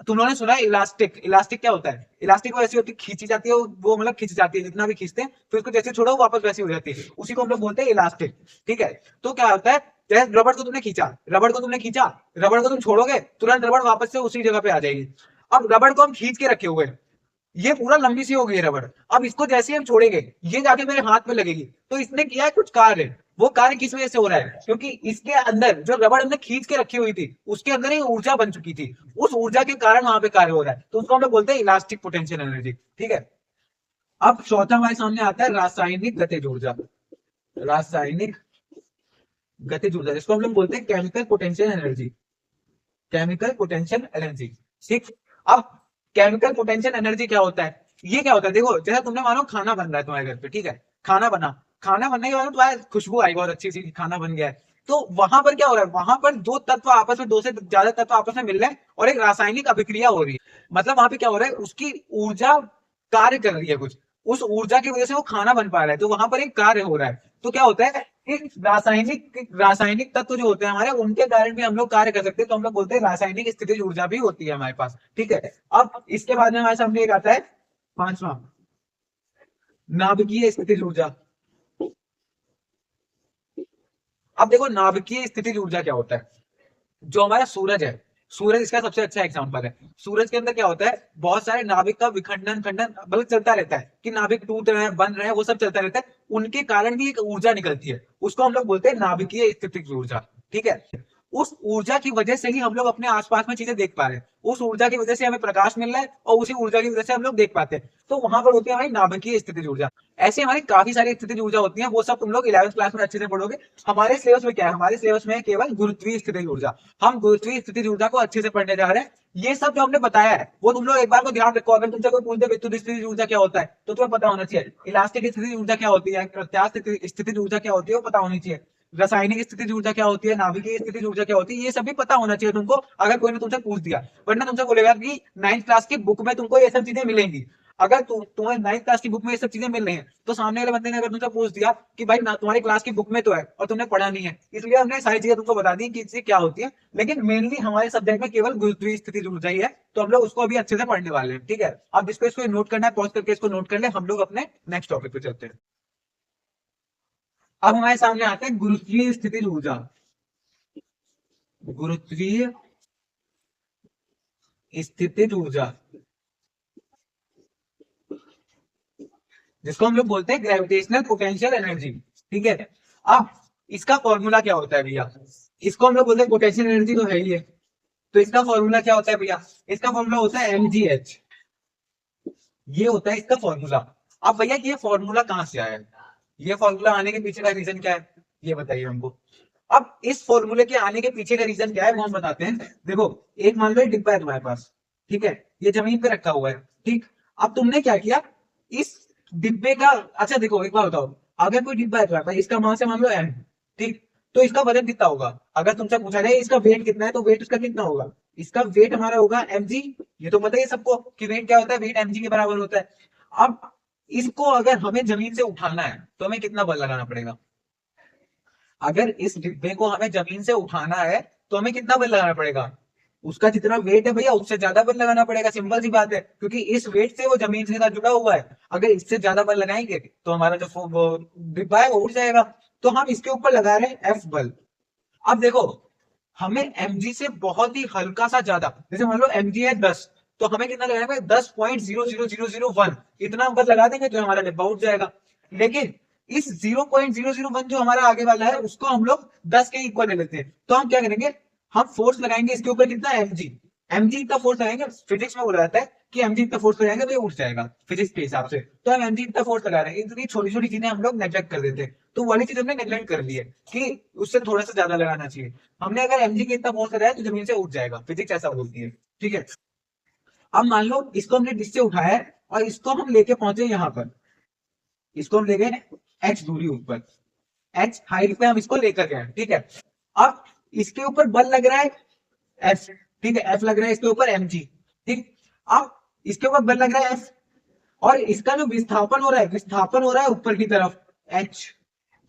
तुम लोगों ने सुना है इलास्टिक। इलास्टिक क्या होता है? इलास्टिक वो ऐसी होती है, खींची जाती है, वो मतलब खींची जाती है, जितना भी खींचते हैं फिर उसको जैसे छोड़ो वापस वैसी हो जाती है, उसी को हम लोग बोलते हैं इलास्टिक। ठीक है। तो क्या होता है, जैसे रबड़ को तुमने खींचा, रबड़ को तुमने खींचा, रबड़ को तुम छोड़ोगे तुरंत रबड़ वापस से उसी जगह पे आ जाएगी। अब रबड़ को हम खींच के रखे हुए हैं, ये पूरा लंबी सी हो गई है रबड़, अब इसको जैसे हम छोड़ेंगे ये जाके मेरे हाथ में लगेगी, तो इसने किया है कुछ कार्य। वो कार्य किस वजह से हो रहा है? क्योंकि इसके अंदर जो रबड़ हमने खींच के रखी हुई थी उसके अंदर एक ऊर्जा बन चुकी थी, उस ऊर्जा के कारण वहां पे कार्य हो रहा है, तो उसको हम लोग बोलते हैं इलास्टिक पोटेंशियल एनर्जी। ठीक है। अब चौथा हमारे सामने आता है रासायनिक गतिज ऊर्जा। रासायनिक गतिज ऊर्जा, जिसको हम लोग बोलते हैं chemical potential energy. Chemical potential energy. ठीक। अब केमिकल पोटेंशियल एनर्जी क्या होता है? ये क्या होता है? देखो, जैसे तुमने मानो खाना बन रहा है तुम्हारे घर पे, ठीक है, खाना बना, खाना बनने के बाद तुम्हारे खुशबू आई बहुत अच्छी सी, खाना बन गया है, तो वहां पर क्या हो रहा है? वहां पर दो तत्व आपस में, दो से ज्यादा तत्व आपस में मिल रहे हैं और एक रासायनिक अभिक्रिया हो रही है। मतलब वहां पे क्या हो रहा है, उसकी ऊर्जा कार्य कर रही है कुछ, उस ऊर्जा की वजह से वो खाना बन पा रहा है, तो वहां पर एक कार्य हो रहा है। तो क्या होता है कि रासायनिक तत्व जो होते हैं हमारे, उनके कारण भी हम लोग कार्य कर सकते हैं, तो हम लोग बोलते हैं रासायनिक स्थितिज ऊर्जा भी होती है हमारे पास। ठीक है। अब इसके बाद में हमारे सामने एक आता है पांचवा, नाभिकीय स्थितिज ऊर्जा। अब देखो, नाभिकीय स्थितिज ऊर्जा क्या होता है? जो हमारा सूरज है, सूरज इसका सबसे अच्छा एग्जांपल है। सूरज के अंदर क्या होता है, बहुत सारे नाभिक का विखंडन खंडन मतलब चलता रहता है, कि नाभिक टूट रहे हैं, बन रहे हैं, वो सब चलता रहता है, उनके कारण भी एक ऊर्जा निकलती है, उसको हम लोग बोलते हैं नाभिकीय स्थितिज ऊर्जा। ठीक है। उस ऊर्जा की वजह से ही हम लोग अपने आसपास में चीजें देख पा रहे हैं, उस ऊर्जा की वजह से हमें प्रकाश मिल रहा है और उसी ऊर्जा की वजह से हम लोग देख पाते हैं, तो वहां पर होती है हमारी नाभिकीय स्थितिज ऊर्जा। ऐसे हमारी काफी सारी स्थितिज ऊर्जा होती है, वो सब तुम लोग 11th क्लास में अच्छे से पढ़ोगे। हमारे सिलेबस में क्या है? हमारे सिलेबस में केवल गुरुत्वीय स्थितिज ऊर्जा, हम गुरुत्वीय स्थितिज ऊर्जा को अच्छे से पढ़ने जा रहे हैं। ये सब जो हमने बताया है वो तुम लोग एक बार को ध्यान रखो, अगर तुमसे कोई पूछ दे विद्युत स्थितिज ऊर्जा क्या होता है तो तुम्हें पता होना चाहिए, इलास्टिक स्थितिज ऊर्जा क्या होती है, प्रत्यास्थ स्थितिज ऊर्जा क्या होती है वो पता होनी चाहिए, रासायनिक स्थितिज ऊर्जा क्या होती है, नाभिकीय स्थितिज ऊर्जा क्या होती है, ये सब भी पता होना चाहिए तुमको, अगर कोई ने तुमसे पूछ दिया। वरना तुमसे बोलेगा कि 9th क्लास की बुक में तुमको ये सब चीजें मिलेंगी, अगर तुम्हें 9th क्लास की बुक में ये सब चीजें मिल रही हैं, तो सामने वाले बंदे ने अगर तुमसे पूछ दिया कि भाई ना तुम्हारी क्लास की बुक में तो है और तुमने पढ़ा नहीं है, इसलिए हमने सारी चीजें तुमको बता दी कि इससे क्या होती है, लेकिन मेनली हमारे सब्जेक्ट में केवल गुरुत्वीय स्थिति ऊर्जा ही है, तो हम लोग उसको अभी अच्छे से पढ़ने वाले हैं। ठीक है, अब जिसको इसको नोट करना है, पॉज करके इसको नोट कर ले, हम लोग अपने नेक्स्ट टॉपिक पे चलते हैं। अब हमारे सामने आते हैं गुरुत्वीय स्थिति ऊर्जा। गुरुत्वीय स्थिति ऊर्जा, जिसको हम लोग बोलते हैं ग्रेविटेशनल पोटेंशियल एनर्जी। ठीक है, अब इसका फॉर्मूला क्या होता है भैया? इसको हम लोग बोलते हैं पोटेंशियल एनर्जी, तो है ही है, तो इसका फॉर्मूला क्या होता है भैया? इसका फॉर्मूला होता है mgh, ये होता है इसका फॉर्मूला। अब भैया ये फॉर्मूला कहां से आया है? ये फॉर्मूला आने के पीछे का रीजन क्या है, ये बताइए हमको। अब इस फॉर्मूले के आने के पीछे का रीजन क्या है वो हम बताते हैं। देखो, एक मान लो डिब्बा है तुम्हारे पास, ठीक है, ये जमीन पे रखा हुआ है। ठीक, अब तुमने क्या किया, इस डिब्बे का, अच्छा देखो एक बार बताओ, अगर कोई डिब्बा है तुम्हारे पास, इसका मास है मान लो m, ठीक, तो इसका वजन कितना होगा? अगर तुमसे पूछा जाए इसका वेट कितना है, तो वेट उसका कितना होगा? इसका वेट हमारा होगा mg। ये तो पता है सबको कि वेट क्या होता है, वेट mg के बराबर होता है। अब इसको अगर हमें जमीन से उठाना है तो हमें कितना बल लगाना पड़ेगा? अगर इस डिब्बे को हमें जमीन से उठाना है तो हमें कितना बल लगाना पड़ेगा? उसका जितना वेट है भैया उससे ज्यादा बल लगाना पड़ेगा, सिंपल सी बात है, क्योंकि इस वेट से वो जमीन से जुड़ा हुआ है। अगर इससे ज्यादा बल लगाएंगे तो हमारा जो डिब्बा है वो उठ जाएगा। तो हम इसके ऊपर लगा रहे हैं एफ बल। अब देखो, हमें mg से बहुत ही हल्का सा ज्यादा, जैसे मान लो mg है 10, तो हमें कितना लगाना है? 10.00001, इतना बल लगा देंगे तो हमारा डिब्बा उठ जाएगा। लेकिन इस 0.001 जो हमारा आगे वाला है उसको हम लोग 10 के इक्वल ले लेते हैं, तो हम क्या करेंगे, हम फोर्स लगाएंगे इसके ऊपर कितना, mg। mg इतना फोर्स लगाएंगे, फिजिक्स में बोला जाता है कि mg इतना फोर्स लगाएंगे तो ये उठ जाएगा फिजिक्स के हिसाब से। तो हम mg इतना फोर्स लगा रहे हैं, इतनी छोटी छोटी चीजें हम लोग नेग्लेक्ट कर देते हैं, तो वाली चीज हमने नेग्लेक्ट कर ली है कि उससे थोड़ा सा ज्यादा लगाना चाहिए। हमने अगर mg के इतना फोर्स लगाया तो जमीन से उठ जाएगा, फिजिक्स ऐसा बोलती है। ठीक है, अब मान लो इसको हमने डिश से उठाया है और इसको हम लेके पहुंचे यहाँ पर, इसको हम ले गए h दूरी ऊपर, h हाइट पे हम इसको लेकर गए। ठीक है, अब इसके ऊपर बल लग रहा है F, ठीक है, F लग रहा है इसके ऊपर mg। ठीक, अब इसके ऊपर बल लग रहा है F, और इसका जो विस्थापन हो रहा है, विस्थापन हो रहा है ऊपर की तरफ h।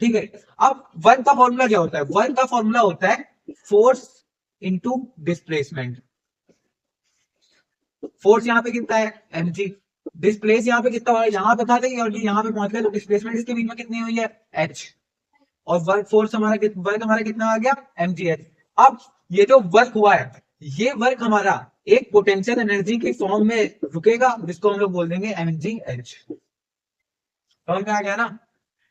ठीक है, अब वर्क का फॉर्मूला क्या होता है? वर्क का फॉर्मूला होता है फोर्स इंटू डिस्प्लेसमेंट। फोर्स यहाँ पे कितना है, mg, डिस्प्लेस यहाँ पे कितना हुआ है, यहाँ पे था और यहाँ पे पहुंच गया, तो डिस्प्लेसमेंट इसके बीच में कितनी हुई है, h, और वर्क फोर्स हमारा वर्क हमारा कितना आ गया, mgh। अब ये जो वर्क हुआ है, ये वर्क हमारा एक पोटेंशियल एनर्जी की फॉर्म में रुकेगा, जिसको हम लोग बोल देंगे mgh। समझ में आ गया ना?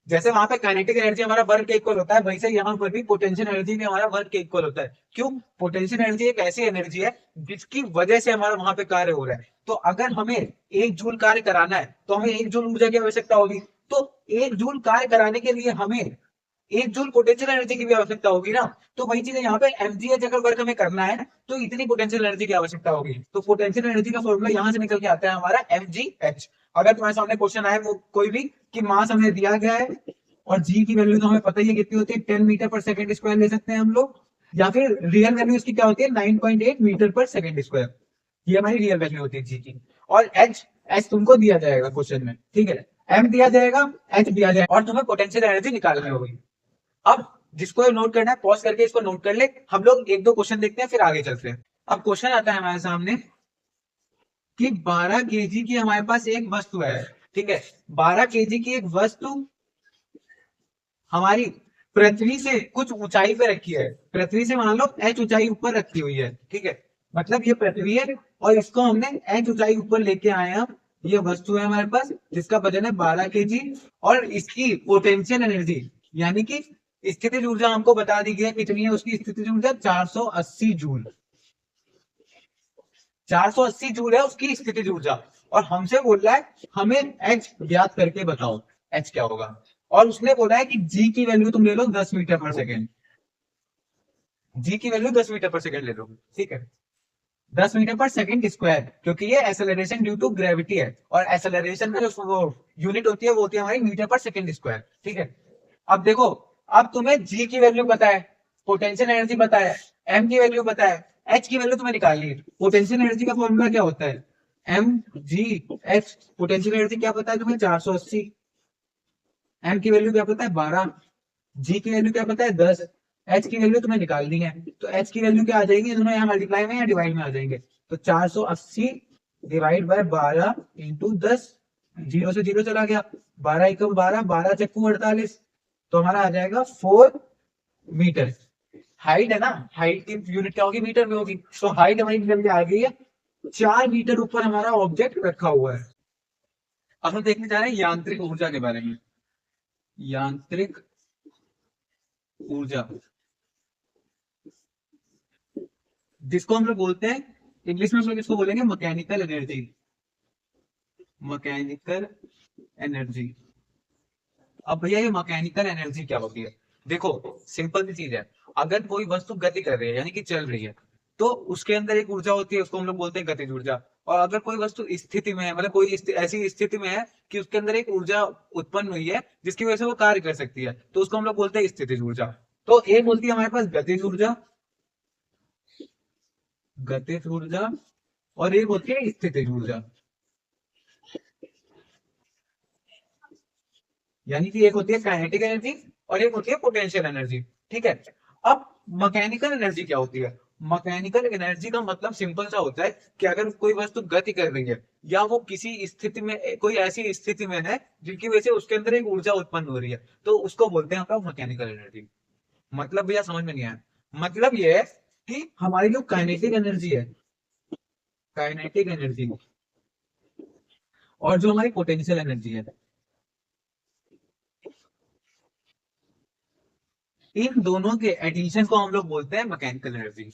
जैसे वहां पे काइनेटिक एनर्जी हमारा वर्क के इक्वल होता है, वैसे यहाँ पर भी पोटेंशियल एनर्जी भी हमारा वर्क के इक्वल होता है। क्यों? पोटेंशियल एनर्जी एक ऐसी एनर्जी है जिसकी वजह से हमारा वहां पे कार्य हो रहा है। तो अगर हमें 1 जूल कार्य कराना है तो हमें 1 जूल ऊर्जा की आवश्यकता होगी, तो 1 जूल कार्य कराने के लिए हमें 1 जूल पोटेंशियल एनर्जी की भी आवश्यकता होगी ना। तो वही चीज यहाँ पे mgh अगर वर्क हमें करना है तो इतनी पोटेंशियल एनर्जी की आवश्यकता होगी। तो पोटेंशियल एनर्जी का फॉर्मूला यहाँ से निकल के आता है हमारा mgh। अगर तुम्हारे सामने क्वेश्चन आए वो कोई भी कि मास हमें दिया गया है और जी की वैल्यू तो हमें पता ही है कितनी होती है, 10 मीटर पर सेकंड स्क्वायर ले सकते हैं हम लोग, या फिर रियल वैल्यू इसकी क्या होती है, 9.8 मीटर पर सेकंड स्क्वायर, ये हमारी रियल वैल्यू होती है जी की। और एच तुमको दिया जाएगा क्वेश्चन में, ठीक है, एम दिया जाएगा, एच दिया जाएगा, और तुम्हें पोटेंशियल एनर्जी निकालनी होगी। अब जिसको नोट करना है पॉज करके इसको नोट कर ले, हम लोग 1-2 क्वेश्चन देखते हैं फिर आगे चलते हैं। अब क्वेश्चन आता है हमारे सामने कि 12 केजी की हमारे पास एक वस्तु है, ठीक है, 12 केजी की एक वस्तु हमारी पृथ्वी से कुछ ऊंचाई पे रखी है, पृथ्वी से मान लो h ऊंचाई ऊपर रखी हुई है, ठीक है, मतलब ये पृथ्वी है और इसको हमने h ऊंचाई ऊपर लेके आए हैं। ये वस्तु है हमारे पास जिसका वजन है 12 केजी, और इसकी पोटेंशियल एनर्जी यानी कि स्थितिज ऊर्जा हमको बता दी गई है कितनी है, उसकी स्थितिज ऊर्जा 480 जूल, 480 जूल है उसकी स्थितिज ऊर्जा। और हमसे बोल रहा है हमें h ज्ञात करके बताओ h क्या होगा, और उसने बोला है कि g की वैल्यू तुम ले लो 10 मीटर पर सेकेंड, g की वैल्यू 10 मीटर पर सेकेंड ले लो, ठीक है, 10 मीटर पर सेकेंड स्क्वायर, क्योंकि ये एक्सेलरेशन ड्यू टू ग्रेविटी है, और एक्सेलरेशन की जो यूनिट होती है वो होती है हमारी मीटर पर सेकेंड स्क्वायर, ठीक है। अब देखो, अब तुम्हें g की वैल्यू पता है, पोटेंशियल एनर्जी पता है, m की वैल्यू पता है, h की वैल्यू तुम्हें निकालनी है। पोटेंशियल एनर्जी का फॉर्मूला क्या होता है, M G H, potential energy क्या पता है तुम्हें, 480। एम की वैल्यू क्या पता है, 12। जी की वैल्यू क्या पता है, 10। एच की वैल्यू तुम्हें निकालनी है, तो एच की वैल्यू क्या आ जाएगी, दोनों यहाँ मल्टीप्लाई में या डिवाइड में आ जाएंगे। तो 480 डिवाइड बाय 12 इंटू 10, जीरो से जीरो चला गया, 12 एकम 12, 12 चक्कू 48, तो हमारा आ जाएगा 4 मीटर। हाइट है ना, हाइट की यूनिट क्या होगी, मीटर में होगी, तो हाइट हमारी निकल के आ गई है, 4 मीटर ऊपर हमारा ऑब्जेक्ट रखा हुआ है। अब हम देखने जा रहे हैं यांत्रिक ऊर्जा के बारे में। यांत्रिक ऊर्जा, जिसको हम लोग बोलते हैं, इंग्लिश में हम लोग इसको बोलेंगे मैकेनिकल एनर्जी। Mechanical energy. अब भैया ये मैकेनिकल एनर्जी क्या होती है, देखो सिंपल सी चीज है। अगर कोई वस्तु गति कर रही है यानी कि चल रही है, तो उसके अंदर एक ऊर्जा होती है, उसको हम लोग बोलते हैं गतिज ऊर्जा। और अगर कोई वस्तु स्थिति में है, मतलब कोई ऐसी स्थिति में है कि उसके अंदर एक ऊर्जा उत्पन्न हुई है जिसकी वजह से वो कार्य कर सकती है, तो उसको हम लोग बोलते हैं स्थितिज ऊर्जा। तो एक होती है हमारे पास गतिज ऊर्जा, गतिज ऊर्जा, और एक होती है स्थितिज ऊर्जा। यानी कि एक होती है काइनेटिक एनर्जी और एक होती है पोटेंशियल एनर्जी। ठीक है। अब मैकेनिकल एनर्जी क्या होती है, मैकेनिकल एनर्जी का मतलब सिंपल सा होता है कि अगर कोई वस्तु गति कर रही है या वो किसी स्थिति में, कोई ऐसी स्थिति में है जिनकी वजह से उसके अंदर एक ऊर्जा उत्पन्न हो रही है, तो उसको बोलते हैं हम मैकेनिकल एनर्जी। मतलब भैया समझ में नहीं आया, मतलब ये है कि हमारी जो काइनेटिक एनर्जी है, काइनेटिक एनर्जी, और जो हमारी पोटेंशियल एनर्जी है, इन दोनों के एडिशन को हम लोग बोलते हैं मैकेनिकल एनर्जी।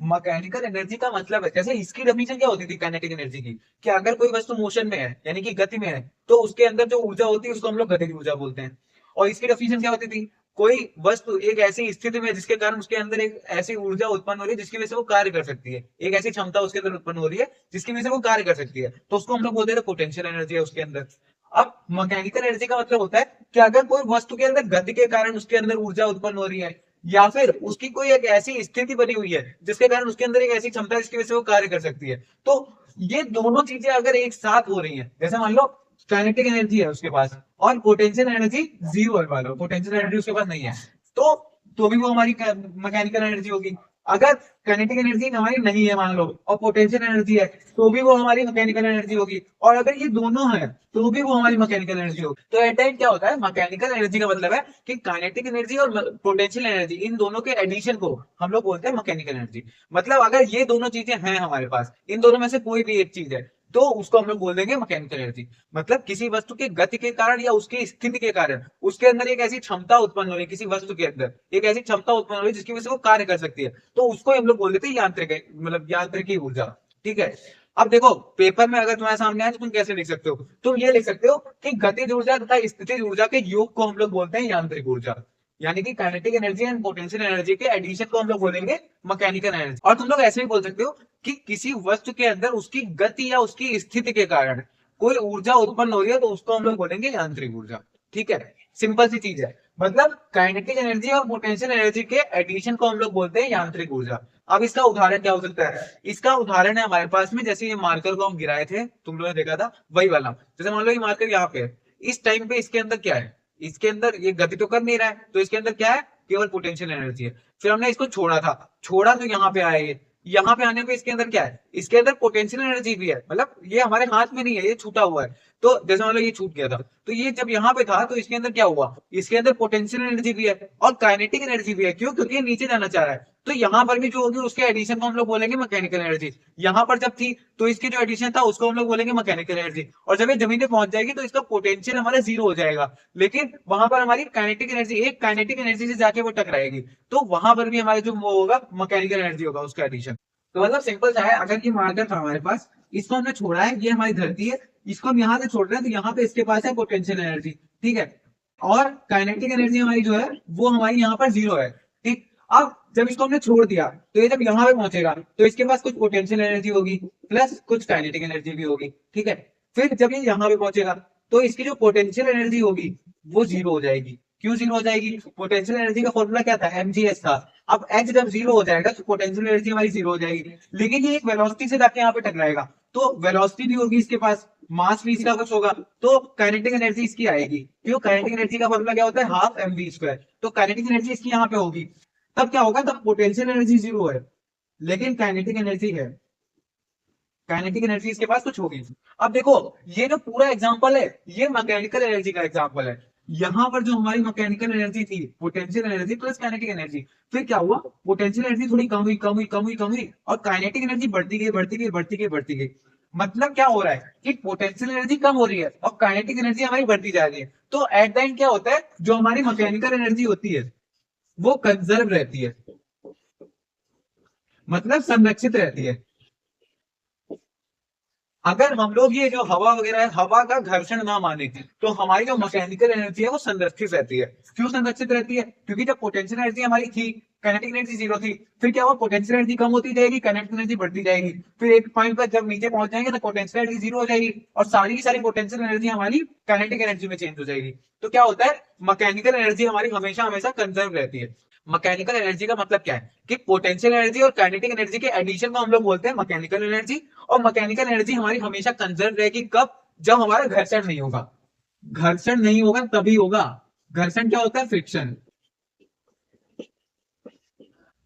मैकेनिकल एनर्जी का मतलब है, जैसे इसकी डेफिनेशन क्या होती थी काइनेटिक एनर्जी की, कि अगर कोई वस्तु मोशन में है यानी कि गति में है, तो उसके अंदर जो ऊर्जा होती है उसको हम लोग गतिज ऊर्जा बोलते हैं। और इसकी डेफिनेशन क्या होती थी, कोई वस्तु एक ऐसी स्थिति में है जिसके कारण उसके अंदर एक ऐसी ऊर्जा उत्पन्न हो रही है जिसकी वजह से वो कार्य कर सकती है, एक ऐसी क्षमता उसके अंदर उत्पन्न हो रही है जिसकी वजह से वो कार्य कर सकती है, तो उसको हम लोग बोलते हैं पोटेंशियल एनर्जी है उसके अंदर। अब मैकेनिकल एनर्जी का मतलब होता है कि अगर कोई वस्तु के अंदर गति के कारण उसके अंदर ऊर्जा उत्पन्न हो रही है, या फिर उसकी कोई एक ऐसी स्थिति बनी हुई है जिसके कारण उसके अंदर एक ऐसी क्षमता है जिसकी वजह से वो कार्य कर सकती है, तो ये दोनों चीजें अगर एक साथ हो रही हैं, जैसे मान लो काइनेटिक एनर्जी है उसके पास और पोटेंशियल एनर्जी जीरो है, मान लो पोटेंशियल एनर्जी उसके पास नहीं है, तो भी वो हमारी मैकेनिकल एनर्जी होगी। अगर काइनेटिक एनर्जी हमारी नहीं है मान लो और पोटेंशियल एनर्जी है, तो भी वो हमारी मैकेनिकल एनर्जी होगी। और अगर ये दोनों है तो भी वो हमारी मैकेनिकल एनर्जी होगी। तो एट टाइम क्या होता है, मैकेनिकल एनर्जी का मतलब है कि काइनेटिक एनर्जी और पोटेंशियल एनर्जी इन दोनों के एडिशन को हम लोग बोलते हैं मैकेनिकल एनर्जी। मतलब अगर ये दोनों चीजें हैं हमारे पास, इन दोनों में से कोई भी एक चीज है, तो उसको हम लोग बोल देंगे मैकेनिकल एनर्जी। मतलब किसी वस्तु के गति के कारण या उसकी स्थिति के कारण उसके अंदर एक ऐसी क्षमता उत्पन्न हो रही है, किसी वस्तु के अंदर एक ऐसी क्षमता उत्पन्न हो रही है जिसकी वजह से वो कार्य कर सकती है, तो उसको हम लोग बोल देते हैं यांत्रिक, मतलब यांत्रिकी ऊर्जा। ठीक है। अब देखो पेपर में अगर तुम्हारे सामने आए तो तुम कैसे लिख सकते हो, तुम ये लिख सकते हो कि गतिज ऊर्जा तथा स्थितिज ऊर्जा के योग को हम लोग बोलते हैं यांत्रिक ऊर्जा। यानी कि kinetic energy and potential energy के एडिशन को हम लोग बोलेंगे मैकेनिकल एनर्जी। और तुम लोग ऐसे भी बोल सकते हो कि किसी वस्तु के अंदर उसकी गति या उसकी स्थिति के कारण कोई ऊर्जा उत्पन्न हो रही है, तो उसको हम लोग बोलेंगे यांत्रिक ऊर्जा। ठीक है, सिंपल सी चीज है। मतलब काइनेटिक एनर्जी और पोटेंशियल एनर्जी के एडिशन को हम लोग बोलते हैं यांत्रिक ऊर्जा। अब इसका उदाहरण क्या हो सकता है, इसका उदाहरण है हमारे पास में, जैसे ये मार्कर को हम गिराए थे, तुम लोगों ने देखा था वही वाला। जैसे मान लो ये मार्कर यहाँ पे है, इस टाइम पे इसके अंदर क्या है, इसके अंदर ये गति तो कर नहीं रहा है, तो इसके अंदर क्या है, केवल पोटेंशियल एनर्जी है। फिर हमने इसको छोड़ा था, छोड़ा तो यहाँ पे आया ये, यहाँ पे आने पे इसके अंदर क्या है, इसके अंदर पोटेंशियल एनर्जी भी है, मतलब ये हमारे हाथ में नहीं है, ये छूटा हुआ है। तो जैसे मान लो ये छूट गया था, तो ये जब यहाँ पे था तो इसके अंदर क्या हुआ, इसके अंदर पोटेंशियल एनर्जी भी है और काइनेटिक एनर्जी भी है। क्यों, क्योंकि ये नीचे जाना चाह रहा है, तो यहाँ पर भी जो होगी उसके एडिशन को हम लोग बोलेंगे मैकेनिकल एनर्जी। यहाँ पर जब थी तो इसकी जो एडिशन था उसको हम लोग बोलेंगे मैकेनिकल एनर्जी, और जब ये जमीन पे पहुंच जाएगी तो इसका पोटेंशियल हमारा जीरो हो जाएगा, लेकिन वहां पर हमारी काइनेटिक एनर्जी, एक काइनेटिक एनर्जी से जाके वो टकराएगी, तो वहां पर भी हमारे जो वो होगा मैकेनिकल एनर्जी होगा उसका एडिशन। तो मतलब सिंपल सा है, अगर ये मार्कर था हमारे पास, इसको हमने छोड़ा है, ये हमारी धरती है, इसको हम यहाँ से छोड़ रहे हैं, तो यहाँ पे इसके पास है पोटेंशियल एनर्जी। ठीक है, और काइनेटिक एनर्जी हमारी जो है वो हमारी यहाँ पर जीरो है। ठीक, अब जब इसको हमने छोड़ दिया तो ये जब यहाँ पे पहुंचेगा तो इसके पास कुछ पोटेंशियल एनर्जी होगी प्लस कुछ काइनेटिक एनर्जी भी होगी। ठीक है, फिर जब ये यहाँ पे पहुंचेगा तो इसकी जो पोटेंशियल एनर्जी होगी वो जीरो हो जाएगी, क्यों जीरो हो जाएगी? पोटेंशियल एनर्जी का फॉर्मूला क्या था? mgh था। अब h जब जीरो हो जाएगा तो पोटेंशियल एनर्जी हमारी जीरो हो जाएगी, लेकिन ये एक वेलोसिटी से जाके यहाँ पे टकराएगा, तो वेलोसिटी भी होगी इसके पास, मास भी इसका कुछ होगा, तो काइनेटिक एनर्जी इसकी आएगी। क्यों? काइनेटिक एनर्जी का फॉर्मूला क्या होता है? Half M V square. तो काइनेटिक एनर्जी इसकी यहाँ पे होगी। तब क्या होगा? तब पोटेंशियल एनर्जी जीरो है लेकिन काइनेटिक एनर्जी है। काइनेटिक एनर्जी इसके पास कुछ होगी। अब देखो, ये जो पूरा एग्जांपल है ये मैकेनिकल एनर्जी का एग्जांपल है। यहां पर जो हमारी मैकेनिकल एनर्जी थी, potential energy plus kinetic energy, फिर क्या हुआ? पोटेंशियल एनर्जी थोड़ी कम हुई, कम हुई, कम हुई, कम हुई, और काइनेटिक एनर्जी बढ़ती गई, बढ़ती गई, बढ़ती गई, बढ़ती गई। मतलब क्या हो रहा है कि पोटेंशियल एनर्जी कम हो रही है और काइनेटिक एनर्जी हमारी बढ़ती जा रही है। तो एट द एंड क्या होता है? जो हमारी मैकेनिकल एनर्जी होती है वो कंजर्व रहती है, मतलब संरक्षित रहती है। अगर हम लोग ये जो हवा वगैरह है, हवा का घर्षण ना माने, तो हमारी जो मैकेनिकल एनर्जी है वो संरक्षित रहती है। क्यों संरक्षित रहती है? क्योंकि जब पोटेंशियल एनर्जी हमारी थी, काइनेटिक एनर्जी जीरो थी, फिर क्या हुआ? पोटेंशियल एनर्जी कम होती जाएगी, काइनेटिक एनर्जी बढ़ती जाएगी, फिर एक पॉइंट पर जब नीचे पहुंच जाएंगे तो पोटेंशियल एनर्जी जीरो हो जाएगी और सारी की सारी पोटेंशियल एनर्जी हमारी काइनेटिक एनर्जी में चेंज हो जाएगी। तो क्या होता है? मैकेनिकल एनर्जी हमारी हमेशा हमेशा कंजर्व रहती है। मैकेनिकल एनर्जी का मतलब क्या है कि पोटेंशियल एनर्जी और काइनेटिक एनर्जी के एडिशन को हम लोग बोलते हैं मैकेनिकल एनर्जी। और मैकेनिकल एनर्जी हमारी हमेशा कंजर्व रहेगी। कब? जब हमारा घर्षण नहीं होगा। घर्षण नहीं होगा तभी होगा। घर्षण क्या होता है? फ्रिक्शन।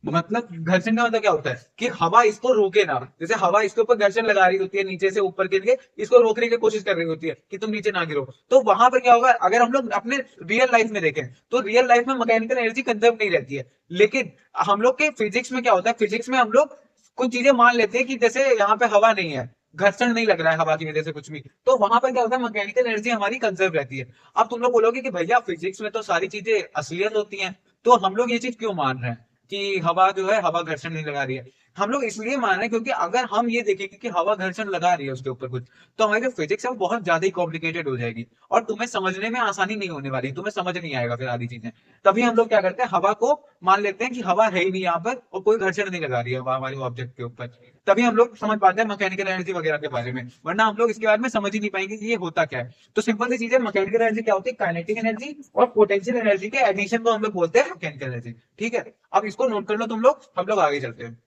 मतलब घर्षण का मतलब क्या होता है कि हवा इसको रोके ना, जैसे हवा इसके ऊपर घर्षण लगा रही होती है नीचे से ऊपर के लिए, इसको रोकने की कोशिश कर रही होती है कि तुम नीचे ना गिरो, तो वहां पर क्या होगा? अगर हम लोग अपने रियल लाइफ में देखें तो रियल लाइफ में मैकेनिकल एनर्जी कंजर्व नहीं रहती है। लेकिन हम लोग के फिजिक्स में क्या होता है? फिजिक्स में हम लोग कुछ चीजें मान लेते हैं कि जैसे यहाँ पे हवा नहीं है, घर्षण नहीं लग रहा है हवा की वजह से कुछ भी, तो वहां पर क्या होता है? मैकेनिकल एनर्जी हमारी कंजर्व रहती है। अब तुम लोग बोलोगे कि भैया फिजिक्स में तो सारी चीजें असलियत होती हैं, तो हम लोग ये चीज क्यों मान रहे हैं कि हवा जो है हवा घर्षण नहीं लगा रही है? हम लोग इसलिए मान रहे हैं क्योंकि अगर हम ये देखेंगे कि हवा घर्षण लगा रही है उसके ऊपर कुछ, तो हमारी जो फिजिक्स है वो बहुत ज्यादा ही कॉम्प्लिकेटेड हो जाएगी और तुम्हें समझने में आसानी नहीं होने वाली, तुम्हें समझ नहीं आएगा फिर आधी चीजें। तभी हम लोग क्या करते हैं? हवा को मान लेते हैं कि हवा है ही नहीं यहाँ पर और कोई घर्षण नहीं लगा रही है हवा हमारे ऑब्जेक्ट के ऊपर। तभी हम लोग समझ पाते हैं मैकेनिकल एनर्जी वगैरह के बारे में, वरना हम लोग इसके बारे में समझ ही नहीं पाएंगे कि ये होता क्या है। तो सिंपल सी चीज है, मैकेनिकल एनर्जी क्या होती है? काइनेटिक एनर्जी और पोटेंशियल एनर्जी के एडिशन को हम लोग बोलते हैं मैकेनिकल एनर्जी। ठीक है, अब इसको नोट कर लो तुम लोग, हम लोग आगे चलते हैं।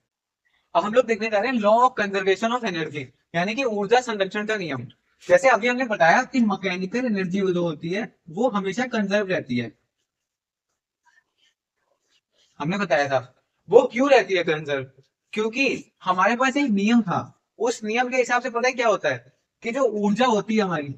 अब हम लोग देखने जा रहे हैं law of conservation of energy, यानी कि ऊर्जा संरक्षण का नियम। जैसे अभी हमने बताया कि मैकेनिकल एनर्जी जो होती है वो हमेशा कंजर्व रहती है, हमने बताया था। वो क्यों रहती है कंजर्व? क्योंकि हमारे पास एक नियम था, उस नियम के हिसाब से पता है क्या होता है कि जो ऊर्जा होती है हमारी,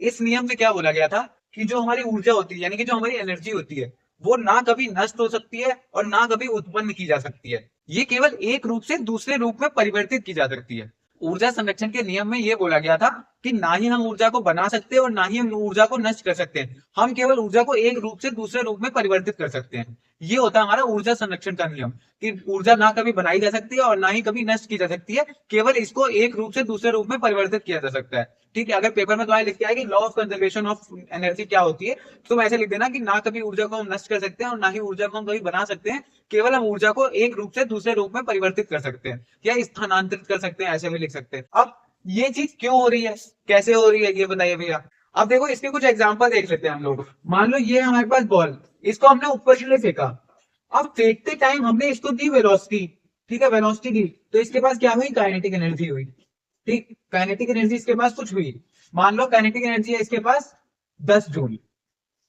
इस नियम में क्या बोला गया था कि जो हमारी ऊर्जा होती है यानी कि जो हमारी एनर्जी होती है वो ना कभी नष्ट हो सकती है और ना कभी उत्पन्न की जा सकती है, ये केवल एक रूप से दूसरे रूप में परिवर्तित की जा सकती है। ऊर्जा संरक्षण के नियम में यह बोला गया था कि ना ही हम ऊर्जा को बना सकते हैं और ना ही हम ऊर्जा को नष्ट कर सकते हैं, हम केवल ऊर्जा को एक रूप से दूसरे रूप में परिवर्तित कर सकते हैं। ये होता है हमारा ऊर्जा संरक्षण का नियम कि ऊर्जा ना कभी बनाई जा सकती है और ना ही कभी नष्ट की जा सकती है, केवल इसको एक रूप से दूसरे रूप में परिवर्तित किया जा सकता है। ठीक है, अगर पेपर में तुम्हारे लिख के आएगी law of conservation of energy क्या होती है, तो तुम ऐसे लिख देना कि ना कभी ऊर्जा को हम नष्ट कर सकते हैं और ना ही ऊर्जा को हम कभी बना सकते हैं, केवल हम ऊर्जा को एक रूप से दूसरे रूप में परिवर्तित कर सकते हैं या स्थानांतरित कर सकते हैं, ऐसे भी लिख सकते हैं। अब ये चीज क्यों हो रही है, कैसे हो रही है, ये बताइए भैया। अब देखो इसके कुछ एग्जांपल देख लेते हैं हम लोग। मान लो ये हमारे पास बॉल, इसको हमने ऊपर के लिए फेंका। अब फेंकते टाइम हमने इसको दी वेलोसिटी, ठीक है, वेलोसिटी दी, तो इसके पास क्या हुई? काइनेटिक एनर्जी हुई। ठीक, काइनेटिक एनर्जी इसके पास कुछ हुई। मान लो काइनेटिक एनर्जी है इसके पास 10 जूल,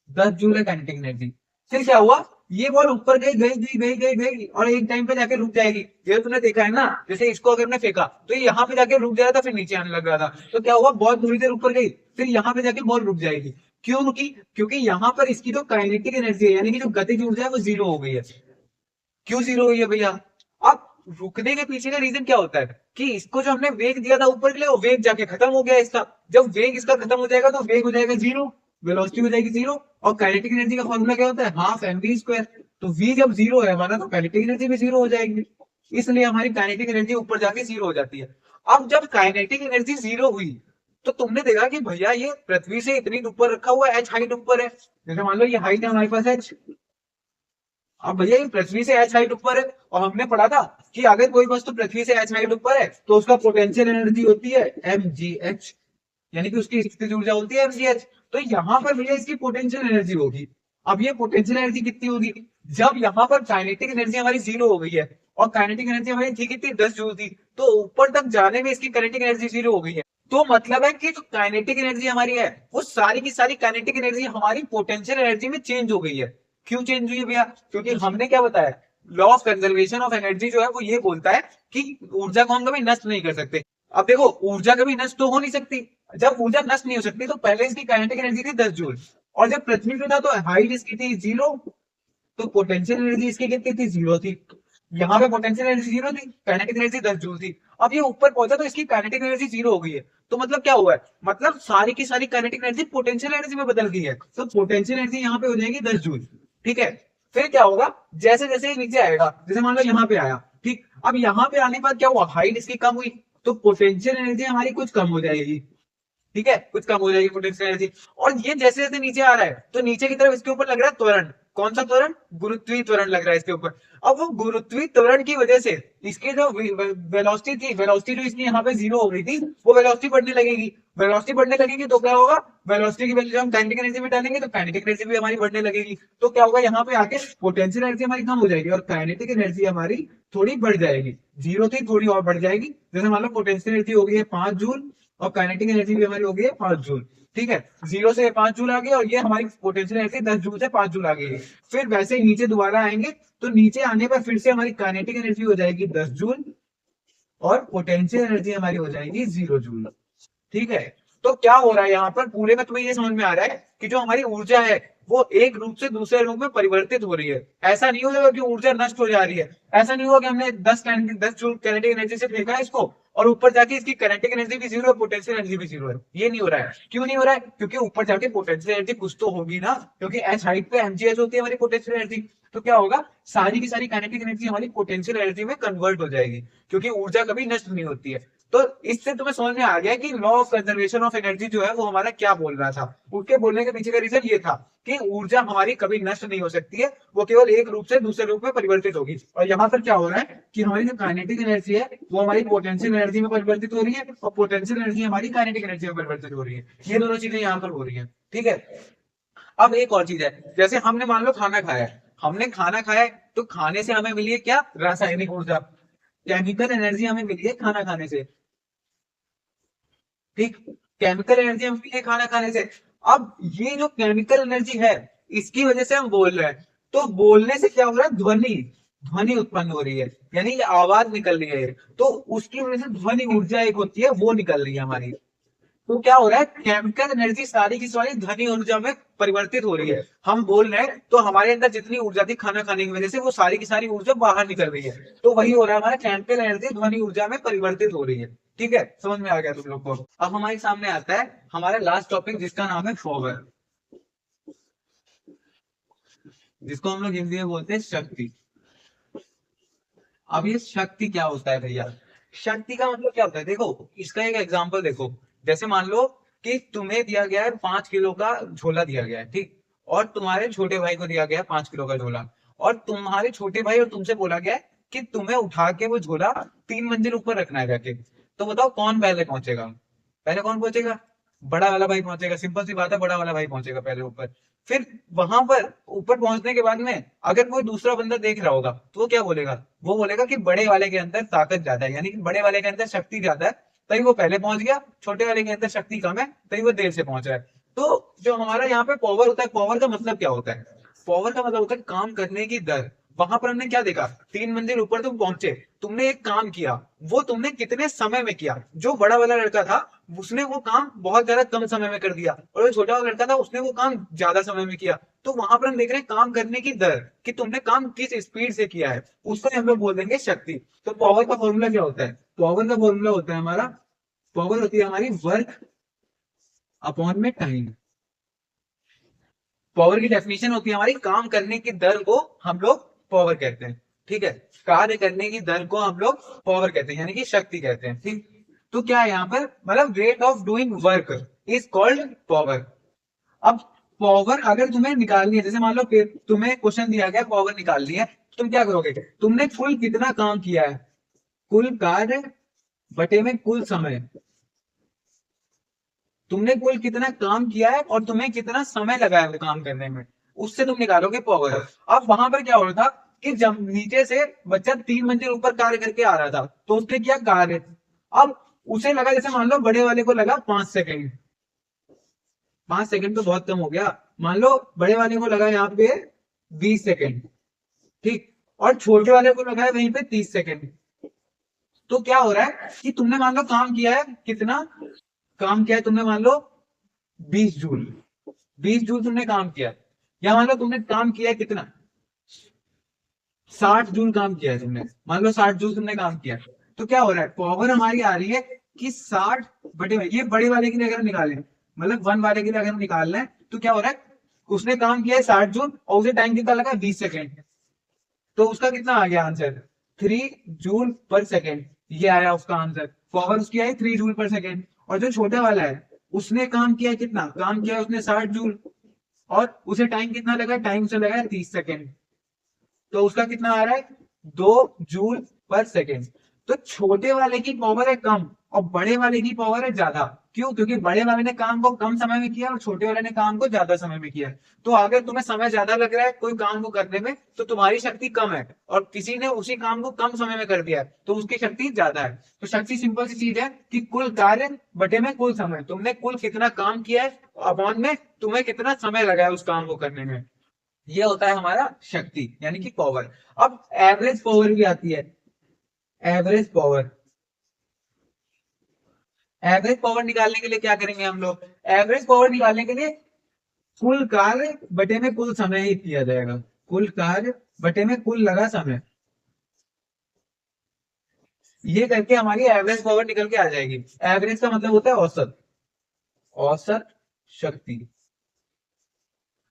10 जूल है काइनेटिक एनर्जी। फिर क्या हुआ? ये बॉल ऊपर गई गई गई गई गई गई और एक टाइम पे जाके रुक जाएगी। ये तो तुमने देखा है ना, जैसे इसको अगर मैं फेंका तो ये यहाँ पे जाके रुक जा रहा था, फिर नीचे आने लग रहा था, तो क्या हुआ? बॉल थोड़ी देर ऊपर गई, फिर यहाँ पे जाके बॉल रुक जाएगी। क्यों रुकी? क्योंकि यहाँ पर इसकी जो काइनेटिक एनर्जी है यानी कि जो गतिज ऊर्जा है वो जीरो हो गई है। क्यों जीरो हुई है भैया? अब रुकने के पीछे का रीजन क्या होता है कि इसको जो हमने वेग दिया था ऊपर के लिए वो वेग जाके खत्म हो गया इसका। जब वेग इसका खत्म हो जाएगा तो वेग हो जाएगा जीरो, वेलोसिटी हो जाएगी जीरो, और काइनेटिक एनर्जी का फॉर्मूला क्या होता है? Half M V square. तो वी जब जीरो है हमारा तो काइनेटिक एनर्जी भी जीरो हो जाएगी, इसलिए हमारी काइनेटिक एनर्जी ऊपर जाके जीरो हो जाती है। अब जब काइनेटिक एनर्जी जीरो हुई तो तुमने देखा कि भैया ये पृथ्वी से इतनी ऊपर रखा हुआ है, एच हाइट ऊपर है, जैसे मान लो ये हाइट है हमारे पास एच। अब भैया ये पृथ्वी से एच हाइट ऊपर है और हमने पढ़ा था कि अगर कोई वस्तु पृथ्वी से एच हाइट ऊपर है तो उसका पोटेंशियल एनर्जी होती है एम जी एच। यानी कि उसकी स्थितिज ऊर्जा होती है mgh। तो यहाँ पर भैया इसकी पोटेंशियल एनर्जी होगी। अब ये पोटेंशियल एनर्जी कितनी होगी, जब यहाँ पर काइनेटिक एनर्जी हमारी 0 हो गई है और काइनेटिक एनर्जी हमारी थी कितनी, 10 जूल थी, तो ऊपर तक जाने में इसकी काइनेटिक एनर्जी 0 हो गई है। तो मतलब है कि जो काइनेटिक एनर्जी हमारी है वो सारी की सारी काइनेटिक एनर्जी हमारी पोटेंशियल एनर्जी में चेंज हो गई है। क्यों चेंज हुई है भैया, क्योंकि हमने क्या बताया, law of conservation of energy जो है वो ये बोलता है कि ऊर्जा को हम कभी नष्ट नहीं कर सकते। अब देखो ऊर्जा कभी नष्ट तो हो नहीं सकती, जब ऊर्जा नष्ट नहीं हो सकती तो पहले इसकी काइनेटिक एनर्जी थी 10 जूल, और जब पृथ्वी पे था तो हाइट इसकी थी 0, तो पोटेंशियल एनर्जी इसकी कितनी थी, 0 थी। यहाँ पे पोटेंशियल एनर्जी 0 थी, काइनेटिक एनर्जी 10 जूल थी। अब ये ऊपर पहुंचा तो इसकी काइनेटिक एनर्जी 0 हो गई है। तो मतलब क्या हुआ है, मतलब सारी की सारी काइनेटिक एनर्जी पोटेंशियल एनर्जी में बदल गई है। तो पोटेंशियल एनर्जी यहाँ पे हो जाएगी 10 जूल। ठीक है, फिर क्या होगा, जैसे जैसे ये नीचे आएगा, जैसे मान लो यहाँ पे आया, ठीक, अब यहाँ पे आने के बाद क्या हुआ, हाइट इसकी कम हुई, तो पोटेंशियल एनर्जी हमारी कुछ कम हो जाएगी। ठीक है, कुछ कम हो जाएगी पोटेंशियल एनर्जी। और ये जैसे जैसे नीचे आ रहा है तो नीचे की तरफ इसके ऊपर लग रहा है त्वरण। कौन सा त्वरण, गुरुत्वीय त्वरण लग रहा है इसके ऊपर। अब वो गुरुत्वीय त्वरण की वजह से इसकी जो वेलोसिटी थी, वेलोसिटी जो इसकी यहाँ पे 0 हो गई थी, वो वेलोसिटी बढ़ने लगेगी। वेलोसिटी बढ़ने लगेगी तो क्या होगा, वेलोसिटी की वैल्यू हम काइनेटिक एनर्जी में डालेंगे तो काइनेटिक एनर्जी भी हमारी बढ़ने लगेगी। तो क्या होगा, यहाँ पे आके पोटेंशियल एनर्जी हमारी कम हो जाएगी और काइनेटिक एनर्जी हमारी थोड़ी बढ़ जाएगी। 0 थी थोड़ी और बढ़ जाएगी। जैसे मान लो पोटेंशियल एनर्जी हो गई है 5 जूल और काइनेटिक एनर्जी भी हमारी हो गई है 5 जूल। ठीक है, 0 से 5 जूल आ गई और ये हमारी पोटेंशियल एनर्जी 10 जूल से 5 जूल आ गई है। फिर वैसे ही नीचे दोबारा आएंगे तो नीचे आने पर फिर से हमारी काइनेटिक एनर्जी हो जाएगी 10 जूल और पोटेंशियल एनर्जी हमारी हो जाएगी 0 जूल। ठीक है, तो क्या हो रहा है यहाँ पर पूरे में तुम्हें ये समझ में आ रहा है कि जो हमारी ऊर्जा है वो एक रूप से दूसरे रूप में परिवर्तित हो रही है। ऐसा नहीं होगा कि ऊर्जा नष्ट हो जा रही है, ऐसा नहीं होगा कि हमने 10 जूल काइनेटिक एनर्जी से फेंका है इसको और ऊपर जाके इसकी काइनेटिक एनर्जी भी 0 है, पोटेंशियल एनर्जी भी 0 है। ये नहीं हो रहा है। क्यों नहीं हो रहा है, क्योंकि ऊपर जाके पोटेंशियल एनर्जी कुछ तो होगी ना, क्योंकि एच हाइट पे mgh होती है हमारी पोटेंशियल एनर्जी। तो क्या होगा, सारी की सारी काइनेटिक एनर्जी हमारी पोटेंशियल एनर्जी में कन्वर्ट हो जाएगी, क्योंकि ऊर्जा कभी नष्ट नहीं होती है। तो इससे तुम्हें समझ में आ गया कि law of conservation of energy जो है वो हमारा क्या बोल रहा था। उसके बोलने के पीछे का रीजन ये था कि ऊर्जा हमारी कभी नष्ट नहीं हो सकती है, वो केवल एक रूप से दूसरे रूप में परिवर्तित होगी। और यहाँ पर क्या हो रहा है कि हमारी जो काइनेटिक एनर्जी है वो हमारी पोटेंशियल एनर्जी में परिवर्तित हो रही है और पोटेंशियल एनर्जी हमारी काइनेटिक एनर्जी में परिवर्तित हो रही है। ये दोनों चीजें यहाँ पर हो रही है। ठीक है, अब एक और चीज है, जैसे हमने मान लो खाना खाया है, हमने खाना खाया है तो खाने से हमें मिली है क्या, रासायनिक ऊर्जा, केमिकल एनर्जी हमें मिली है खाना खाने से। ठीक, केमिकल एनर्जी हम पी खाना खाने से। अब ये जो केमिकल एनर्जी है इसकी वजह से हम बोल रहे हैं, तो बोलने से क्या हो रहा है, ध्वनि, ध्वनि उत्पन्न हो रही है, यानी ये आवाज निकल रही है। तो उसकी वजह से ध्वनि ऊर्जा एक होती है वो निकल रही है हमारी। तो क्या हो रहा है, केमिकल एनर्जी सारी की सारी ध्वनि ऊर्जा में परिवर्तित हो रही है। हम बोल रहे हैं तो हमारे अंदर जितनी ऊर्जा थी खाना खाने की वजह से वो सारी की सारी ऊर्जा बाहर निकल रही है। तो वही हो रहा है, हमारा केमिकल एनर्जी ध्वनि ऊर्जा में परिवर्तित हो रही है। ठीक है, समझ में आ गया तुम लोग को। अब हमारे सामने आता है हमारा लास्ट टॉपिक जिसका नाम है पावर, जिसको हम लोग हिंदी में बोलते हैं शक्ति। अब ये शक्ति क्या होता है भैया, शक्ति का मतलब क्या होता है, देखो इसका एक एग्जांपल देखो। जैसे मान लो कि तुम्हें दिया गया है 5 किलो का झोला दिया गया है, ठीक, और तुम्हारे छोटे भाई को दिया गया है 5 किलो का झोला, और तुम्हारे छोटे भाई और तुमसे बोला गया है कि तुम्हें उठा के वो झोला 3 मंजिल ऊपर रखना है जाके। तो बताओ कौन पहले पहुंचेगा, पहले कौन पहुंचेगा, बड़ा वाला भाई पहुंचेगा। सिंपल सी बात है, बड़ा वाला भाई पहुंचेगा पहले ऊपर। फिर वहां पर ऊपर पहुंचने के बाद में अगर कोई दूसरा बंदा देख रहा होगा तो वो क्या बोलेगा, वो बोलेगा कि बड़े वाले के अंदर ताकत ज्यादा है, यानी कि बड़े वाले के अंदर शक्ति ज्यादा है, तभी वो पहले पहुंच गया। छोटे वाले के अंदर शक्ति कम है, तभी वो देर से पहुंच रहा है। तो जो हमारा यहाँ पे पावर होता है, पावर का मतलब क्या होता है, पावर का मतलब होता है काम करने की दर। वहां पर हमने क्या देखा, 3 मंजिल ऊपर तुम पहुंचे, तुमने एक काम किया, वो तुमने कितने समय में किया। जो बड़ा वाला लड़का था उसने वो काम बहुत ज्यादा कम समय में कर दिया, और जो छोटा वाला लड़का था उसने वो काम ज्यादा समय में किया। तो वहां पर हम देख रहे हैं काम करने की दर, कि तुमने काम किस स्पीड से किया है, उसको हम लोग बोल देंगे शक्ति। तो पावर का फॉर्मूला क्या होता है, पावर का फॉर्मूला होता है हमारा, पावर होती है हमारी वर्क अपॉन में टाइम। पावर की डेफिनेशन होती है हमारी, काम करने की दर को हम लोग पावर कहते हैं। ठीक है, कार्य करने की दर को हम लोग पावर कहते हैं, यानी कि शक्ति कहते हैं। ठीक, तो क्या है यहाँ पर, मतलब rate of doing work is called power. अब पावर अगर तुम्हें निकालनी है, जैसे मान लो कि तुम्हें क्वेश्चन दिया गया पावर निकालनी है, तुम क्या करोगे, तुमने कुल कितना काम किया है, कुल कार्य बटे में कुल समय, तुमने कुल कितना काम किया है और तुम्हें कितना समय लगा है वो काम करने में, उससे तुम निकालोगे पावर। अब वहां पर क्या हो रहा था कि जब नीचे से बच्चा 3 मंजिल ऊपर कार्य करके आ रहा था तो उसने किया कार्य। अब उसे लगा, जैसे मान लो बड़े वाले को लगा 5 सेकंड, 5 सेकंड तो बहुत कम हो गया। मान लो बड़े वाले को लगा यहाँ पे 20 सेकंड, ठीक, और छोटे वाले को लगा है वहीं पे 30 सेकंड। तो क्या हो रहा है कि तुमने मान लो काम किया है कितना, काम किया है तुमने मान लो 20 जूल, 20 जूल तुमने काम किया, या मान लो तुमने काम किया है कितना, 60 जूल काम किया है तुमने, मान लो 60 जूल तुमने काम किया। तो क्या हो रहा है, पावर हमारी आ रही है कि 60 ये बड़े वाले के लिए अगर निकालें, मतलब 1 वाले के लिए अगर निकालना है तो क्या हो रहा है, उसने काम किया है 60 जूल और उसे टाइम कितना लगा 20 सेकेंड। तो उसका कितना आ गया आंसर, 3 जूल पर सेकेंड। ये आया उसका आंसर, पावर उसकी आई 3 जूल पर सेकेंड। और जो छोटा वाला है उसने काम किया है कितना, काम किया है उसने 60 जूल और उसे टाइम कितना लगा, टाइम से लगा है 30 सेकेंड। तो उसका कितना आ रहा है, 2 जूल पर सेकेंड। तो छोटे वाले की पावर है कम और बड़े वाले की पावर है ज्यादा। क्यों, क्योंकि बड़े वाले ने काम को कम समय में किया और छोटे वाले ने काम को ज्यादा समय में किया। तो अगर तुम्हें समय ज्यादा लग रहा है कोई काम को करने में तो तुम्हारी शक्ति कम है, और किसी ने उसी काम को कम समय में कर दिया है तो उसकी शक्ति ज्यादा है। तो शक्ति सिंपल सी चीज है कि कुल कार्य बटे में कुल समय, तुमने कुल कितना काम किया है अपॉन में तुम्हें कितना समय लगा है उस काम को करने में। ये होता है हमारा शक्ति यानी कि पावर। अब एवरेज पावर भी आती है, एवरेज पावर। एवरेज पावर निकालने के लिए क्या करेंगे हम लोग, एवरेज पावर निकालने के लिए कुल कार्य बटे में कुल समय ही किया जाएगा, कुल कार्य बटे में कुल लगा समय। ये करके हमारी एवरेज पावर निकल के आ जाएगी। एवरेज का मतलब होता है औसत, औसत शक्ति।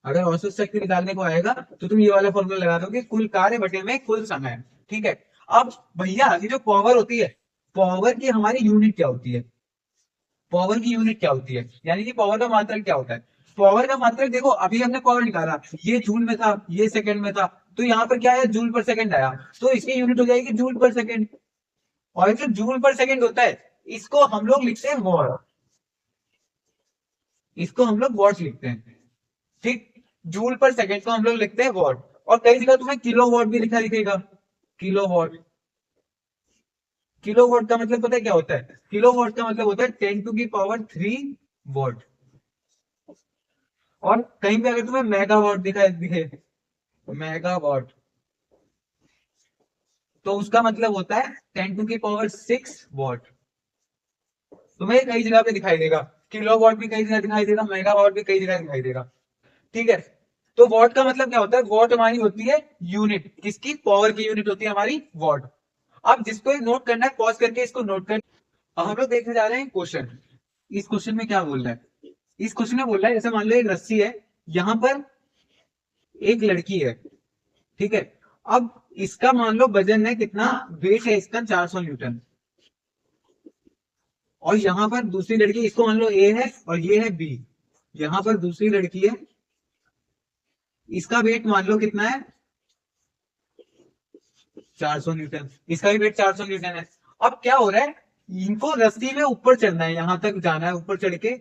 अगर औसत शक्ति निकालने को आएगा तो तुम ये वाला फॉर्मूला लगा दोगे, कुल कार्य बटे में कुल समय। ठीक है। अब भैया ये जो पावर होती है, पावर की हमारी यूनिट क्या होती है, पावर की यूनिट क्या होती है, यानी कि पावर का मात्रक क्या होता है। पावर का मात्रक देखो, अभी हमने पावर निकाला, ये जूल में था ये सेकंड में था, तो यहाँ पर क्या है, जूल पर सेकंड आया, तो इसकी यूनिट हो जाएगी जूल पर सेकंड। और जो जूल पर सेकंड होता है इसको हम लोग लिखते हैं वॉट, इसको हम लोग वॉट लिखते हैं। ठीक, जूल पर सेकंड को हम लोग लिखते हैं वॉट। और कई जगह तुम्हें किलो वॉट भी लिखा दिखेगा, किलो वॉट। किलो वॉट का मतलब पता है क्या होता है, किलो वॉट का मतलब होता है 10⁻³ वॉट। और कहीं पे अगर तुम्हें मेगावाट दिखाई दिखे, मेगावाट, तो उसका मतलब होता है 10⁻⁶ तुम्हें कई जगह पे दिखाई देगा, किलो वॉट भी कई जगह दिखाई देगा, मेगावाट भी कई जगह दिखाई देगा। ठीक है। तो वॉट का मतलब क्या होता है, वॉट हमारी होती है यूनिट, किसकी, पावर की यूनिट होती है हमारी वॉट। अब जिसको नोट करना है पॉज करके इसको नोट कर। अब हम लोग देखने जा रहे हैं क्वेश्चन। इस क्वेश्चन में क्या बोल रहा है, इस क्वेश्चन में बोल रहा है जैसे मान लो एक रस्सी है, यहां पर एक लड़की है, ठीक है। अब इसका मान लो वजन है कितना, वेट है इसका 400 न्यूटन। और यहाँ पर दूसरी लड़की, इसको मान लो ए है और ये है बी, यहाँ पर दूसरी लड़की है, इसका वेट मान लो कितना है 400 न्यूटन, इसका भी वेट 400 न्यूटन है। अब क्या हो रहा है, इनको रस्सी में ऊपर चढ़ना है, यहां तक जाना है, ऊपर चढ़ के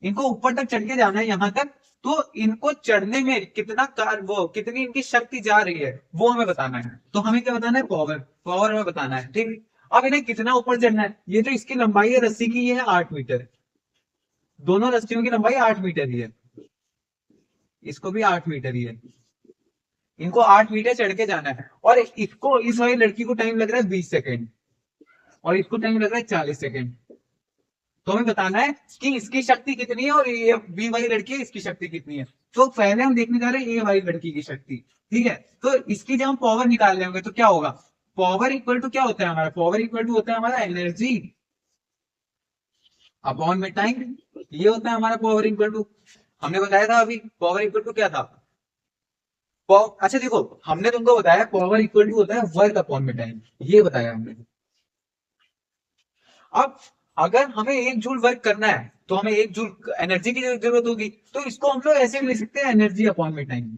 इनको ऊपर तक चढ़ के जाना है यहां तक। तो इनको चढ़ने में कितना वो कितनी इनकी शक्ति जा रही है वो हमें बताना है। तो हमें क्या बताना है, पावर, पावर हमें बताना है। ठीक, अब इन्हें कितना ऊपर चढ़ना है, ये जो इसकी लंबाई है रस्सी की, ये है 8 मीटर, दोनों रस्सियों की लंबाई 8 मीटर ही है, इसको भी 8 मीटर ही है। इनको 8 मीटर चढ़ के जाना है और इसको, इस वाली लड़की को टाइम लग रहा है 20 सेकेंड और इसको टाइम लग रहा है 40 सेकेंड। तो हमें बताना है कि इसकी शक्ति कितनी है और ये बी वाली लड़की है इसकी शक्ति कितनी है। तो पहले हम देखने जा रहे हैं ए वाली लड़की की शक्ति। ठीक है, तो इसकी जब हम पावर निकाल रहे होंगे तो क्या होगा, पावर इक्वल टू क्या होता है हमारा, पावर इक्वल टू होता है हमारा एनर्जी अपॉन में टाइम। ये होता है हमारा पावर इक्वल टू, हमने बताया था अभी पावर इक्वल टू क्या था। अच्छा देखो, हमने तुमको बताया पावर इक्वल टू होता है वर्क अपॉन में टाइम, ये बताया हमने। अब अगर हमें 1 जूल वर्क करना है तो हमें 1 जूल एनर्जी की जरूरत होगी, तो इसको हम लोग ऐसे भी लिख सकते हैं एनर्जी अपॉन में टाइम।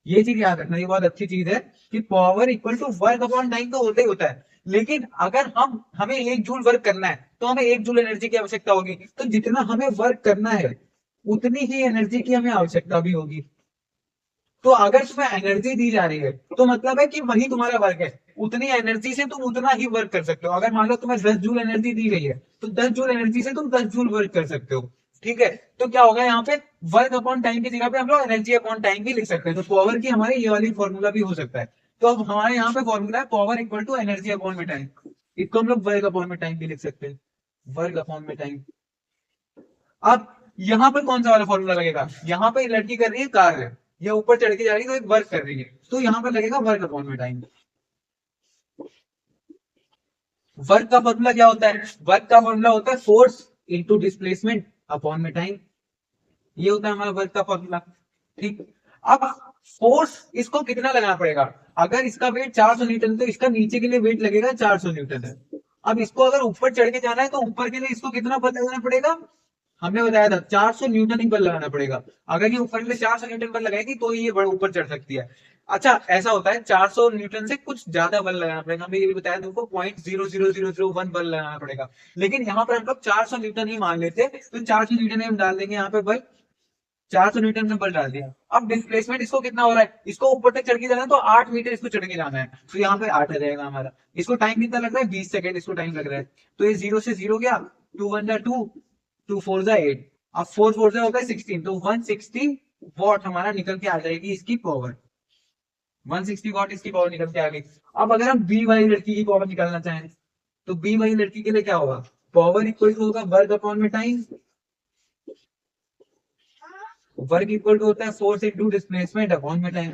ये चीज याद रखना, ये बहुत अच्छी चीज है कि power equal to work upon time तो होता ही होता है, लेकिन अगर हमें 1 जूल वर्क करना है तो हमें 1 जूल एनर्जी की आवश्यकता होगी। तो जितना हमें वर्क करना है उतनी ही एनर्जी की हमें आवश्यकता भी होगी। तो अगर तुम्हें एनर्जी दी जा रही है तो मतलब है कि वही तुम्हारा वर्क है, उतनी एनर्जी से तुम उतना ही वर्क कर सकते हो। अगर मान लो तुम्हें 10 जूल एनर्जी दी गई है तो 10 जूल एनर्जी से तुम 10 जूल वर्क कर सकते हो। ठीक है, तो क्या होगा यहाँ पे, वर्क अपॉन टाइम की जगह पे हम लोग एनर्जी अपॉन टाइम भी लिख सकते हैं। तो पावर की हमारे ये वाली फॉर्मूला भी हो सकता है। तो अब हमारे यहाँ पे फॉर्मूला है power equal to energy upon में टाइम। इसको हम लोग वर्क अपॉन में टाइम भी लिख सकते हैं, वर्क अपॉन में टाइम। अब यहाँ पर कौन सा वाला फॉर्मूला लगेगा, यहाँ पे लड़की कर रही है कार्य, ये ऊपर चढ़ के जा रही है तो एक वर्क कर रही है, तो यहाँ पर लगेगा वर्क अपॉन में टाइम। वर्क का फॉर्मूला क्या होता है, वर्क का फॉर्मूला होता है फोर्स इनटू डिस्प्लेसमेंट अपॉन में टाइम। ये होता है हमारा वर्क का फॉर्मूला। ठीक, अब फोर्स इसको कितना लगाना पड़ेगा, अगर इसका वेट 400 न्यूटन है तो इसका नीचे के लिए वेट लगेगा 400 न्यूटन है। अब इसको अगर ऊपर चढ़ के जाना है तो ऊपर के लिए इसको कितना बल लगाना पड़ेगा, हमने बताया था 400 न्यूटन ही बल लगाना पड़ेगा। अगर ये ऊपर के लिए 400 न्यूटन बल लगाएगी तो ये बड़ा ऊपर चढ़ सकती है। अच्छा ऐसा होता है 400 न्यूटन से कुछ ज्यादा बल लगाना पड़ेगा, हमने ये भी बताया तुमको 0.00001 बल लगाना पड़ेगा। लेकिन यहाँ पर हम लोग 400 न्यूटन ही मान लेते हैं, तो 400 न्यूटन ही हम डाल देंगे यहाँ पे बल, 400 न्यूटन में बल डाल दिया। अब डिस्प्लेसमेंट इसको कितना हो रहा है, इसको ऊपर तक चढ़ के जाना है तो 8 मीटर इसको चढ़ के जाना है, तो यहाँ पे 8 आ जाएगा हमारा। इसको टाइम कितना लग रहा है, 20 सेकंड इसको टाइम लग रहा है। तो ये 0 से 0 गया, 2 1 जा 2, 2 4 जा 8, अब 4 4 जा होगा 16, तो 160 वॉट हमारा निकल के आ जाएगी इसकी पावर। 160 वॉट इसकी पावर निकल के आ गई। अब अगर हम बी वाली लड़की की पावर निकालना चाहें तो बी वाली लड़की के लिए क्या होगा, पावर इक्वल टू होगा वर्क अपॉन में टाइम। वर्क इक्वल टू होता है फोर्स इनटू डिस्प्लेसमेंट अपॉन में टाइम।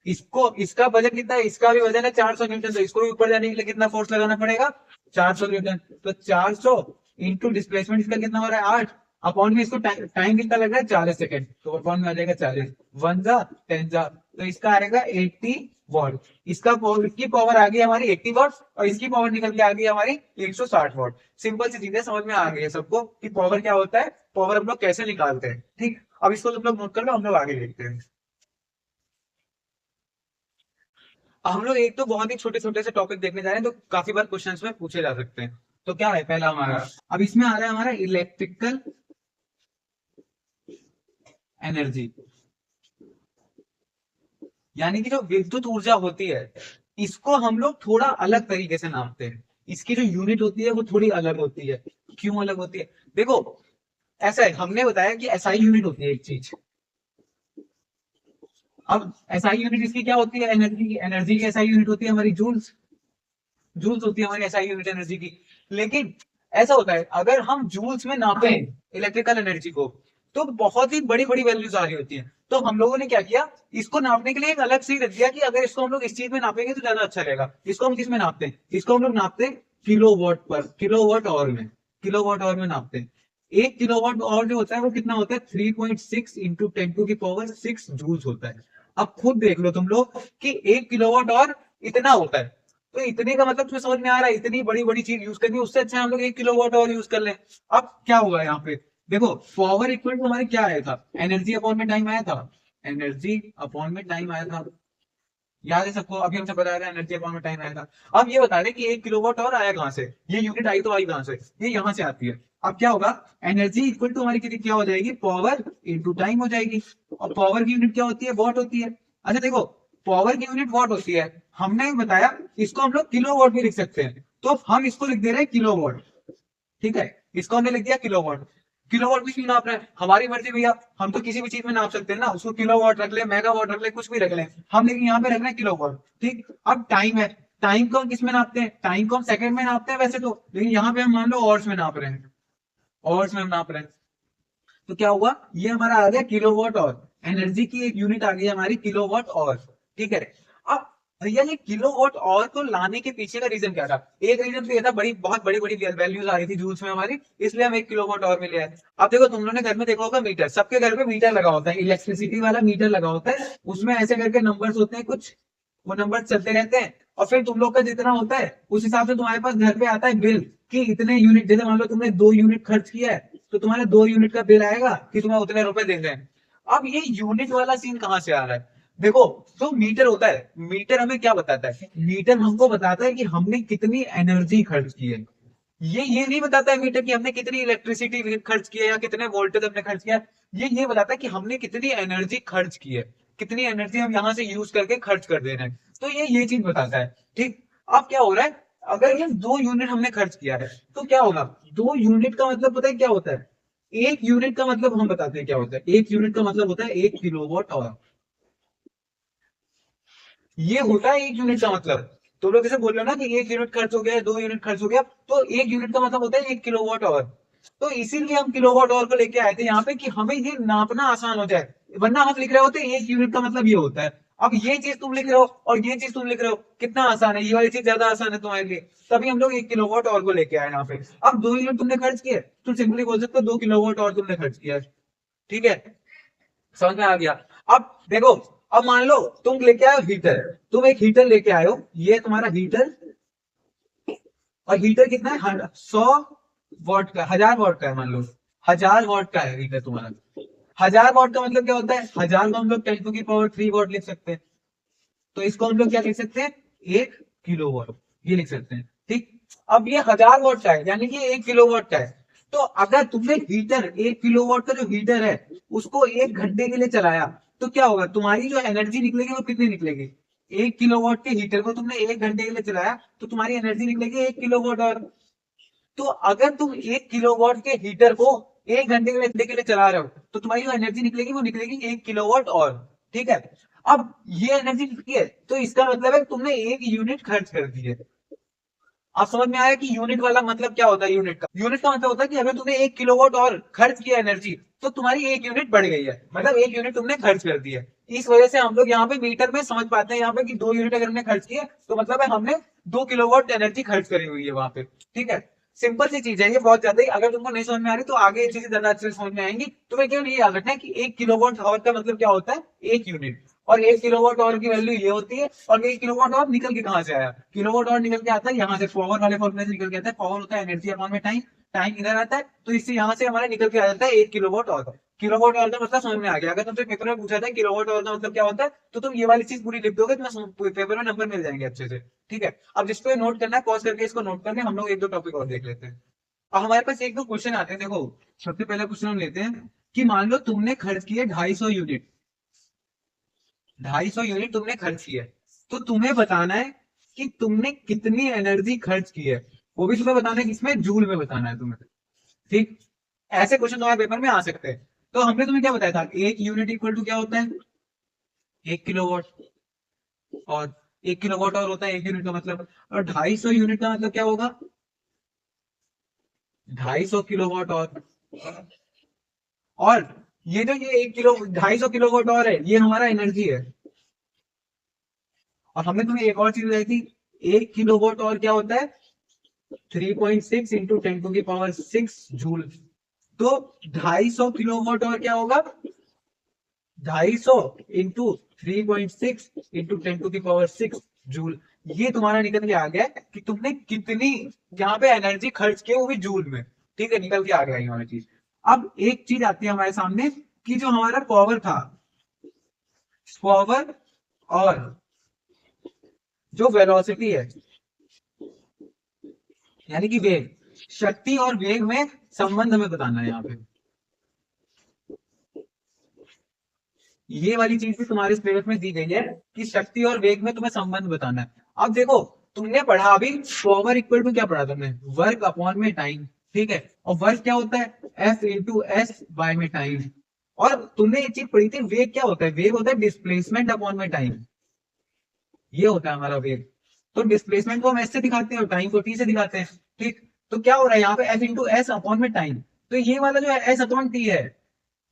इसको इसका वजन कितना है, इसका भी वजन है 400 न्यूटन, तो इसको भी ऊपर जाने के लिए कितना फोर्स लगाना पड़ेगा, 400 न्यूटन। तो 400 इंटू डिस्प्लेसमेंट इसका कितना हो रहा है 8, अपॉन में इसको टाइम कितना लग रहा है 40 सेकंड, तो अपॉन में आ जाएगा 40, 1 जा 10 जा, तो इसका आएगा 80 वॉट। इसका पावर, इसकी पावर आ गई हमारी 80 वॉट और इसकी पावर निकल के आ गई हमारी 160 वॉट। सिंपल सी चीजें समझ में आ गई है सबको कि पावर क्या होता है, पावर हम लोग कैसे निकालते हैं। ठीक, अब इसको तुम लोग नोट कर लो, हम लोग आगे देखते हैं। हम लोग एक तो बहुत ही छोटे छोटे से टॉपिक देखने जा रहे हैं, तो काफी बार क्वेश्चंस में पूछे जा सकते हैं। तो क्या है पहला हमारा, अब इसमें आ रहा है हमारा इलेक्ट्रिकल एनर्जी, यानी कि जो विद्युत ऊर्जा होती है इसको हम लोग थोड़ा अलग तरीके से नापते हैं। इसकी जो यूनिट होती है वो थोड़ी अलग होती है। क्यों अलग होती है, देखो ऐसा है, हमने बताया कि एसआई यूनिट होती है एक चीज। अब एसआई यूनिट इसकी क्या होती है, एनर्जी की, एनर्जी की एसआई यूनिट होती है हमारी जूल्स, जूल्स होती है हमारी एसआई यूनिट एनर्जी की। लेकिन ऐसा होता है अगर हम जूल्स में नापे इलेक्ट्रिकल एनर्जी को तो बहुत ही बड़ी बड़ी वैल्यूज आ रही होती है। तो हम लोगों ने क्या किया, इसको नापने के लिए एक अलग से ही रख दिया कि अगर इसको हम लोग इस चीज में नापेंगे तो ज्यादा अच्छा रहेगा। इसको हम किस में नापते हैं, इसको हम लोग नापते हैं किलोवाट पर, किलोवाट आवर में, किलोवाट आवर में नापते हैं। 1 किलोवाट आवर जो होता है वो कितना होता है, 3.6 into 10 to the power 6 joules होता है। अब खुद देख लो तुम लोग कि 1 किलोवाट आवर इतना होता है, तो इतने का मतलब तुम्हें समझ में आ रहा है, इतनी बड़ी बड़ी चीज यूज करनी, उससे अच्छा हम लोग 1 किलोवाट आवर यूज कर लें। अब क्या हुआ यहाँ पे, देखो पावर इक्वल टू हमारे क्या आया था, एनर्जी अपॉन में टाइम आया था, एनर्जी अपॉन में टाइम आया था, याद है सबको, अभी हमसे बताया था एनर्जी अपॉन में टाइम आया था। अब ये बता रहे कि 1 किलोवाट आवर आया कहां से, ये यूनिट आई तो आई कहां से, ये यहां से आती है। अब क्या होगा, एनर्जी इक्वल टू हमारी कितनी क्या हो जाएगी, पावर इंटू टाइम हो जाएगी। और पावर की यूनिट क्या होती है, वॉट होती है। अच्छा देखो, पावर की यूनिट वॉट होती है, हमने बताया इसको हम लोग किलोवाट भी लिख सकते हैं, तो हम इसको लिख दे रहे हैं किलोवाट। ठीक है, इसको हमने लिख दिया किलोवाट। किलोवाट भी क्यों नाप रहे हैं, हमारी मर्जी भैया, हम तो किसी भी चीज में नाप सकते हैं ना, उसको किलोवाट रख ले, मेगावाट रख ले, कुछ भी रख ले, हम लेकिन यहाँ पे रख रहे हैं किलोवाट। ठीक, अब टाइम है, टाइम को हम किस में नापते हैं, टाइम को हम सेकंड में नापते हैं वैसे तो, लेकिन यहाँ पे हम मान लो आवर्स में नाप रहे हैं, आवर्स में हम नाप रहे हैं। तो क्या हुआ, ये हमारा आ गया किलोवाट आवर, एनर्जी की एक यूनिट आ गई हमारी किलोवाट आवर। ठीक है, अब भैया ये किलोवाट आवर को लाने के पीछे का रीजन क्या था, एक रीजन तो ये था बड़ी बहुत बड़ी बड़ी वैल्यूज आ रही थी जूल्स में हमारी, इसलिए हम 1 किलोवाट आवर में ले आए। अब देखो तुम लोगों ने घर में देखा होगा मीटर, सबके घर पे मीटर लगा होता है, इलेक्ट्रिसिटी वाला मीटर लगा होता है, उसमें ऐसे करके नंबर्स होते हैं कुछ, वो नंबर चलते रहते हैं, और फिर तुम लोग का जितना होता है उस हिसाब से तुम्हारे पास घर पे आता है बिल कि इतने यूनिट, जैसे मान लो तुमने 2 यूनिट खर्च किया है तो तुम्हारे 2 यूनिट का बिल आएगा कि तुम्हें उतने रुपए देने हैं। अब ये यूनिट वाला सीन कहां से आ रहा है, देखो, जो मीटर होता है, मीटर हमें क्या बताता है? मीटर हमको बताता है कि हमने कितनी एनर्जी खर्च की है। ये नहीं बताता है मीटर कि हमने कितनी इलेक्ट्रिसिटी खर्च की है या कितने वोल्टेज हमने खर्च किया है। ये बताता है कि हमने कितनी एनर्जी खर्च की है, कितनी एनर्जी हम यहाँ से यूज करके खर्च कर दे रहे हैं। तो ये चीज बताता है। ठीक। अब क्या हो रहा है, अगर ये 2 यूनिट हमने खर्च किया है तो क्या होगा? 2 यूनिट का मतलब पता है क्या होता है? 1 यूनिट का मतलब हम बताते हैं क्या होता है। 1 यूनिट का मतलब होता है 1 किलोवाट आवर। ये होता है 1 यूनिट का मतलब। तो लोग जैसे बोल रहे हो ना कि 1 यूनिट खर्च हो गया, 2 यूनिट खर्च हो गया, तो 1 यूनिट का मतलब होता है 1 किलोवाट आवर। तो इसीलिए हम किलोवाट आवर को लेके आए थे यहाँ पे कि हमें ये नापना आसान हो जाए। वरना हम लिख रहे होते 1 यूनिट का मतलब ये होता है। अब ये चीज तुम लिख रहे हो और ये चीज तुम लिख रहे हो, कितना आसान है, ये वाली चीज ज्यादा आसान है तुम्हारे लिए। तभी हम लोग 1 किलोवाट आवर को लेके आए यहाँ पे। अब 2 यूनिट तुमने खर्च किए, तुम सिंपली बोल सकते हो 2 किलोवाट आवर तुमने खर्च किया है। ठीक है, समझ में आ गया। अब देखो, अब मान लो तुम लेके आए हो हीटर, तुम एक हीटर लेके आए हो, ये तुम्हारा हीटर। और हीटर कितना है? 100 वाट का, 1000 वाट का है मान लो। 1000 वाट का है हीटर तुम्हारा। 1000 वाट का मतलब क्या होता है? 1000 को हम लोग 10 to the power 3 वाट लिख सकते हैं। तो इसको हम लोग क्या लिख सकते हैं? 1 किलोवाट, ये लिख सकते हैं। ठीक। अब ये 1000 वाट का है, यानी कि 1 किलोवाट का है। तो अगर तुमने हीटर, 1 किलोवाट का जो हीटर है, उसको 1 घंटे के लिए चलाया, तो क्या होगा? तुम्हारी जो एनर्जी निकलेगी वो कितनी निकलेगी? 1 किलोवाट के हीटर को तुमने 1 घंटे के लिए चलाया, तो तुम्हारी एनर्जी निकलेगी 1 किलोवाट। तो अगर तुम 1 किलोवाट के हीटर को 1 घंटे के लिए चला रहे हो, तो तुम्हारी जो एनर्जी निकलेगी वो निकलेगी 1 किलोवाट और। ठीक है। अब ये एनर्जी निकली है, तो इसका मतलब है तुमने 1 यूनिट खर्च कर दी है। आप समझ में आया कि यूनिट वाला मतलब क्या होता है? यूनिट का मतलब होता है कि अगर तुमने 1 किलोवाट और खर्च किया एनर्जी, तो तुम्हारी 1 यूनिट बढ़ गई है, मतलब 1 यूनिट तुमने खर्च कर दी है। इस वजह से हम लोग यहाँ पे मीटर में समझ पाते हैं यहाँ पे कि 2 यूनिट अगर हमने खर्च किए, तो मतलब है हमने 2 किलोवाट एनर्जी खर्च करी हुई है वहां पे। ठीक है। सिंपल सी चीज है ये, बहुत ज्यादा ही। अगर तुमको नहीं समझ में आ रही तो आगे ये चीजें ज्यादा अच्छे से समझ में आएंगी। तुम्हें केवल ये याद रखना है कि 1 किलोवाट आवर का मतलब क्या होता है? 1 यूनिट। और 1 किलोवाट आवर की वैल्यू ये होती है। और 1 किलोवाट आवर निकल के कहाँ से आया? किलोवाट आवर निकल के आता है यहाँ से, पावर वाले फॉर्मूले से निकल के आता है। पावर होता है एनर्जी अपॉन में टाइम, टाइम इधर आता है, तो इससे यहाँ से हमारा निकल के आ जाता है 1 किलोवाट आवर। किलोवाट आवर का मतलब समझ में आ गया। अगर तुमसे पेपर में पूछा था किलोवाट आवर का मतलब क्या होता है, तो तुम ये वाली चीज पूरी लिख दोगे, तुम्हें पेपर में नंबर मिल जाएंगे अच्छे से। ठीक है। अब जिसको नोट करना है, पॉज करके इसको नोट करके हम लोग एक दो टॉपिक और देख लेते हैं। अब हमारे पास एक दो क्वेश्चन आते हैं, देखो। सबसे पहला क्वेश्चन हम लेते हैं कि मान लो तुमने खर्च किए 250 यूनिट। 250 यूनिट तुमने खर्च किया है, तो तुम्हें बताना है कि तुमने कितनी एनर्जी खर्च की है। वो भी तुम्हें बताना है, किसमें? जूल में बताना है तुम्हें। ठीक। ऐसे क्वेश्चन तुम्हारे पेपर में आ सकते हैं। तो हमने तुम्हें क्या बताया था? 1 यूनिट इक्वल टू क्या होता है? 1 किलोवाट। और 1 किलोवाट और होता है 1 यूनिट का मतलब। और 250 यूनिट का मतलब क्या होगा? 250 किलोवाट और ये जो ये 1 किलो 250 किलोवाट और है, ये हमारा एनर्जी है। और हमने तुम्हें एक और चीज बताई थी, 1 किलोवाट और क्या होता है? 3.6 into 10 to the power 6 joule. तो 250 किलोवाट और क्या होगा? 250 into 3.6 into 10 to the power 6 joule. ये तुम्हारा निकल के आ गया कि तुमने कितनी यहाँ पे एनर्जी खर्च की है, वो भी जूल में। ठीक है, निकल के आ गया ये वाली चीज। अब एक चीज आती है हमारे सामने कि जो हमारा पावर था, पावर और जो वेलोसिटी है, यानी कि वेग, शक्ति और वेग में संबंध हमें बताना है यहाँ पे। ये वाली चीज भी तुम्हारे सिलेबस में दी गई है कि शक्ति और वेग में तुम्हें संबंध बताना है। अब देखो, तुमने पढ़ा अभी पावर इक्वल टू क्या पढ़ा तुमने? वर्क अपॉन में टाइम। ठीक है। और वर्क क्या होता है? एफ इंटू एस बाय में टाइम। और तुमने ये चीज पढ़ी थी, वेग क्या होता है? वेग होता है डिस्प्लेसमेंट अपॉन में टाइम। ये होता है हमारा वेग। तो डिस्प्लेसमेंट को हम एस से दिखाते हैं और टाइम को टी से दिखाते हैं। ठीक। तो क्या हो रहा है यहाँ पे? एफ इंटू एस अपॉन में टाइम। तो ये वाला जो है एस अपॉन टी है,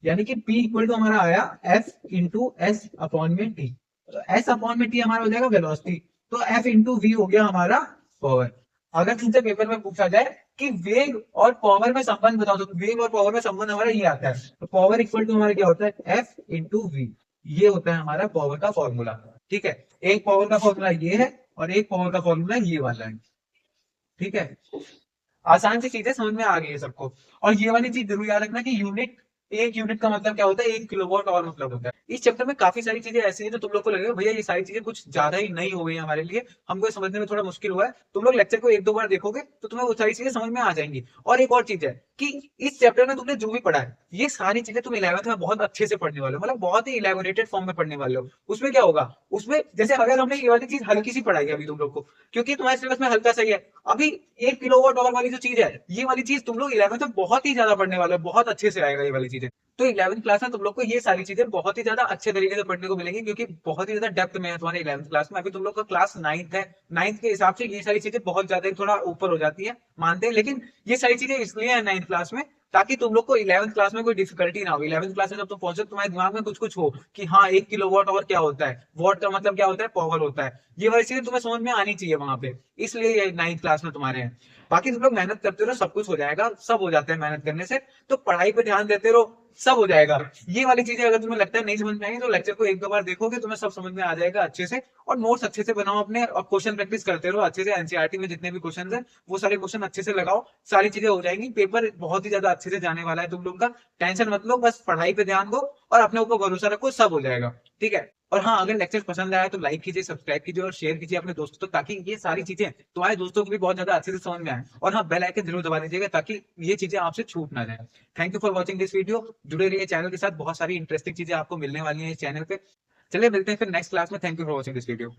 यानी कि P इक्वल टू हमारा आया F इंटू एस अपॉन में टी। तो एस अपॉन में टी हमारा हो जाएगा वेलोसिटी। तो F इंटू वी हो गया हमारा पावर। अगर तुमसे पेपर में पूछा जाए कि वेग और पावर में संबंध बताओ, तो वेग और पावर में संबंध हमारा ये आता है। तो पावर इक्वल टू हमारा क्या होता है? F into V. ये होता है हमारा पावर का फॉर्मूला। ठीक है। एक पावर का फॉर्मूला ये है और एक पावर का फॉर्मूला ये वाला है। ठीक है। आसान सी चीजें समझ में आ गई है सबको। और ये वाली चीज जरूर याद रखना कि यूनिट एक यूनिट का मतलब क्या होता है, 1 किलोवाट आवर मतलब होता है। इस चैप्टर में काफी सारी चीजें ऐसी हैं जो तुम लोग को लगेगा भैया ये सारी चीजें कुछ ज्यादा ही नई हो गई है हमारे लिए, हमको ये समझने में थोड़ा मुश्किल हुआ है। तुम लोग लेक्चर को 1-2 बार देखोगे तो तुम्हें वो सारी चीजें समझ में आ जाएंगी। और एक और चीज है कि इस चैप्टर में तुमने जो भी पढ़ा है ये सारी चीजें तुम 11th में बहुत अच्छे से पढ़ने वाले हो, मतलब बहुत ही इलेबोरेटेड फॉर्म में पढ़ने वाले हो। उसमें क्या होगा, उसमें जैसे अगर हमने ये वाली चीज हल्की सी पढ़ाई है अभी तुम लोग को, क्योंकि तुम्हारे सिलेबस में हल्का सही है। अभी 1 किलोवाट आवर वाली जो चीज है, ये वाली चीज तुम लोग 11th में बहुत ही ज्यादा पढ़ने वाले हो, बहुत अच्छे से आएगा ये वाली चीजें। तो 11th क्लास में तुम लोग को ये सारी चीजें बहुत ही ज्यादा अच्छे तरीके से पढ़ने को मिलेंगी, क्योंकि बहुत ही ज्यादा डेप्थ में है तुम्हारे 11th क्लास में। अभी तुम लोग का क्लास 9th है, 9th के हिसाब से ये सारी चीजें बहुत ज्यादा थोड़ा ऊपर हो जाती है, मानते हैं, लेकिन ये सारी चीजें इसलिए है 9th क्लास में ताकि तुम लोग को 11th क्लास में कोई डिफिकल्टी ना हो। 11th क्लास में जब तुम पहुंचो तुम्हारे दिमाग में कुछ कुछ हो कि हाँ 1 किलोवाट आवर क्या होता है, वॉट का मतलब क्या होता है, पावर होता है, ये वाली चीजें तुम्हें समझ में आनी चाहिए वहां पे, इसलिए ये 9th क्लास में तुम्हारे हैं। बाकी तुम लोग मेहनत करते रहो, सब कुछ हो जाएगा, सब हो जाता है मेहनत करने से। तो पढ़ाई पे ध्यान देते रहो, सब हो जाएगा। ये वाली चीजें अगर तुम्हें लगता है नहीं समझ में आएगी तो लेक्चर को 1-2 बार देखोगे तुम्हें सब समझ में आ जाएगा अच्छे से। और नोट्स अच्छे से बनाओ अपने, और क्वेश्चन प्रैक्टिस करते रहो अच्छे से। एनसीईआरटी में जितने भी क्वेश्चन है वो सारे क्वेश्चन अच्छे से लगाओ, सारी चीजें हो जाएंगी। पेपर बहुत ही ज्यादा अच्छे से जाने वाला है तुम लोग का, टेंशन मत लो, बस पढ़ाई पे ध्यान दो और अपने ऊपर भरोसा रखो, सब हो जाएगा। ठीक है। और हाँ, अगर लेक्चर पसंद आया तो लाइक कीजिए, सब्सक्राइब कीजिए और शेयर कीजिए अपने दोस्तों तक, ताकि ये सारी चीजें तुम्हारे दोस्तों को भी बहुत ज्यादा अच्छे से समझ में आए। और हाँ, बेल आइकन जरूर दबा दीजिएगा ताकि ये चीजें आपसे छूट ना जाए। Thank you for watching this video. जुड़े रहिए चैनल के साथ, बहुत सारी इंटरेस्टिंग चीजें आपको मिलने वाली है इस चैनल पे। चलिए मिलते हैं फिर नेक्स्ट क्लास में। Thank you for watching this video.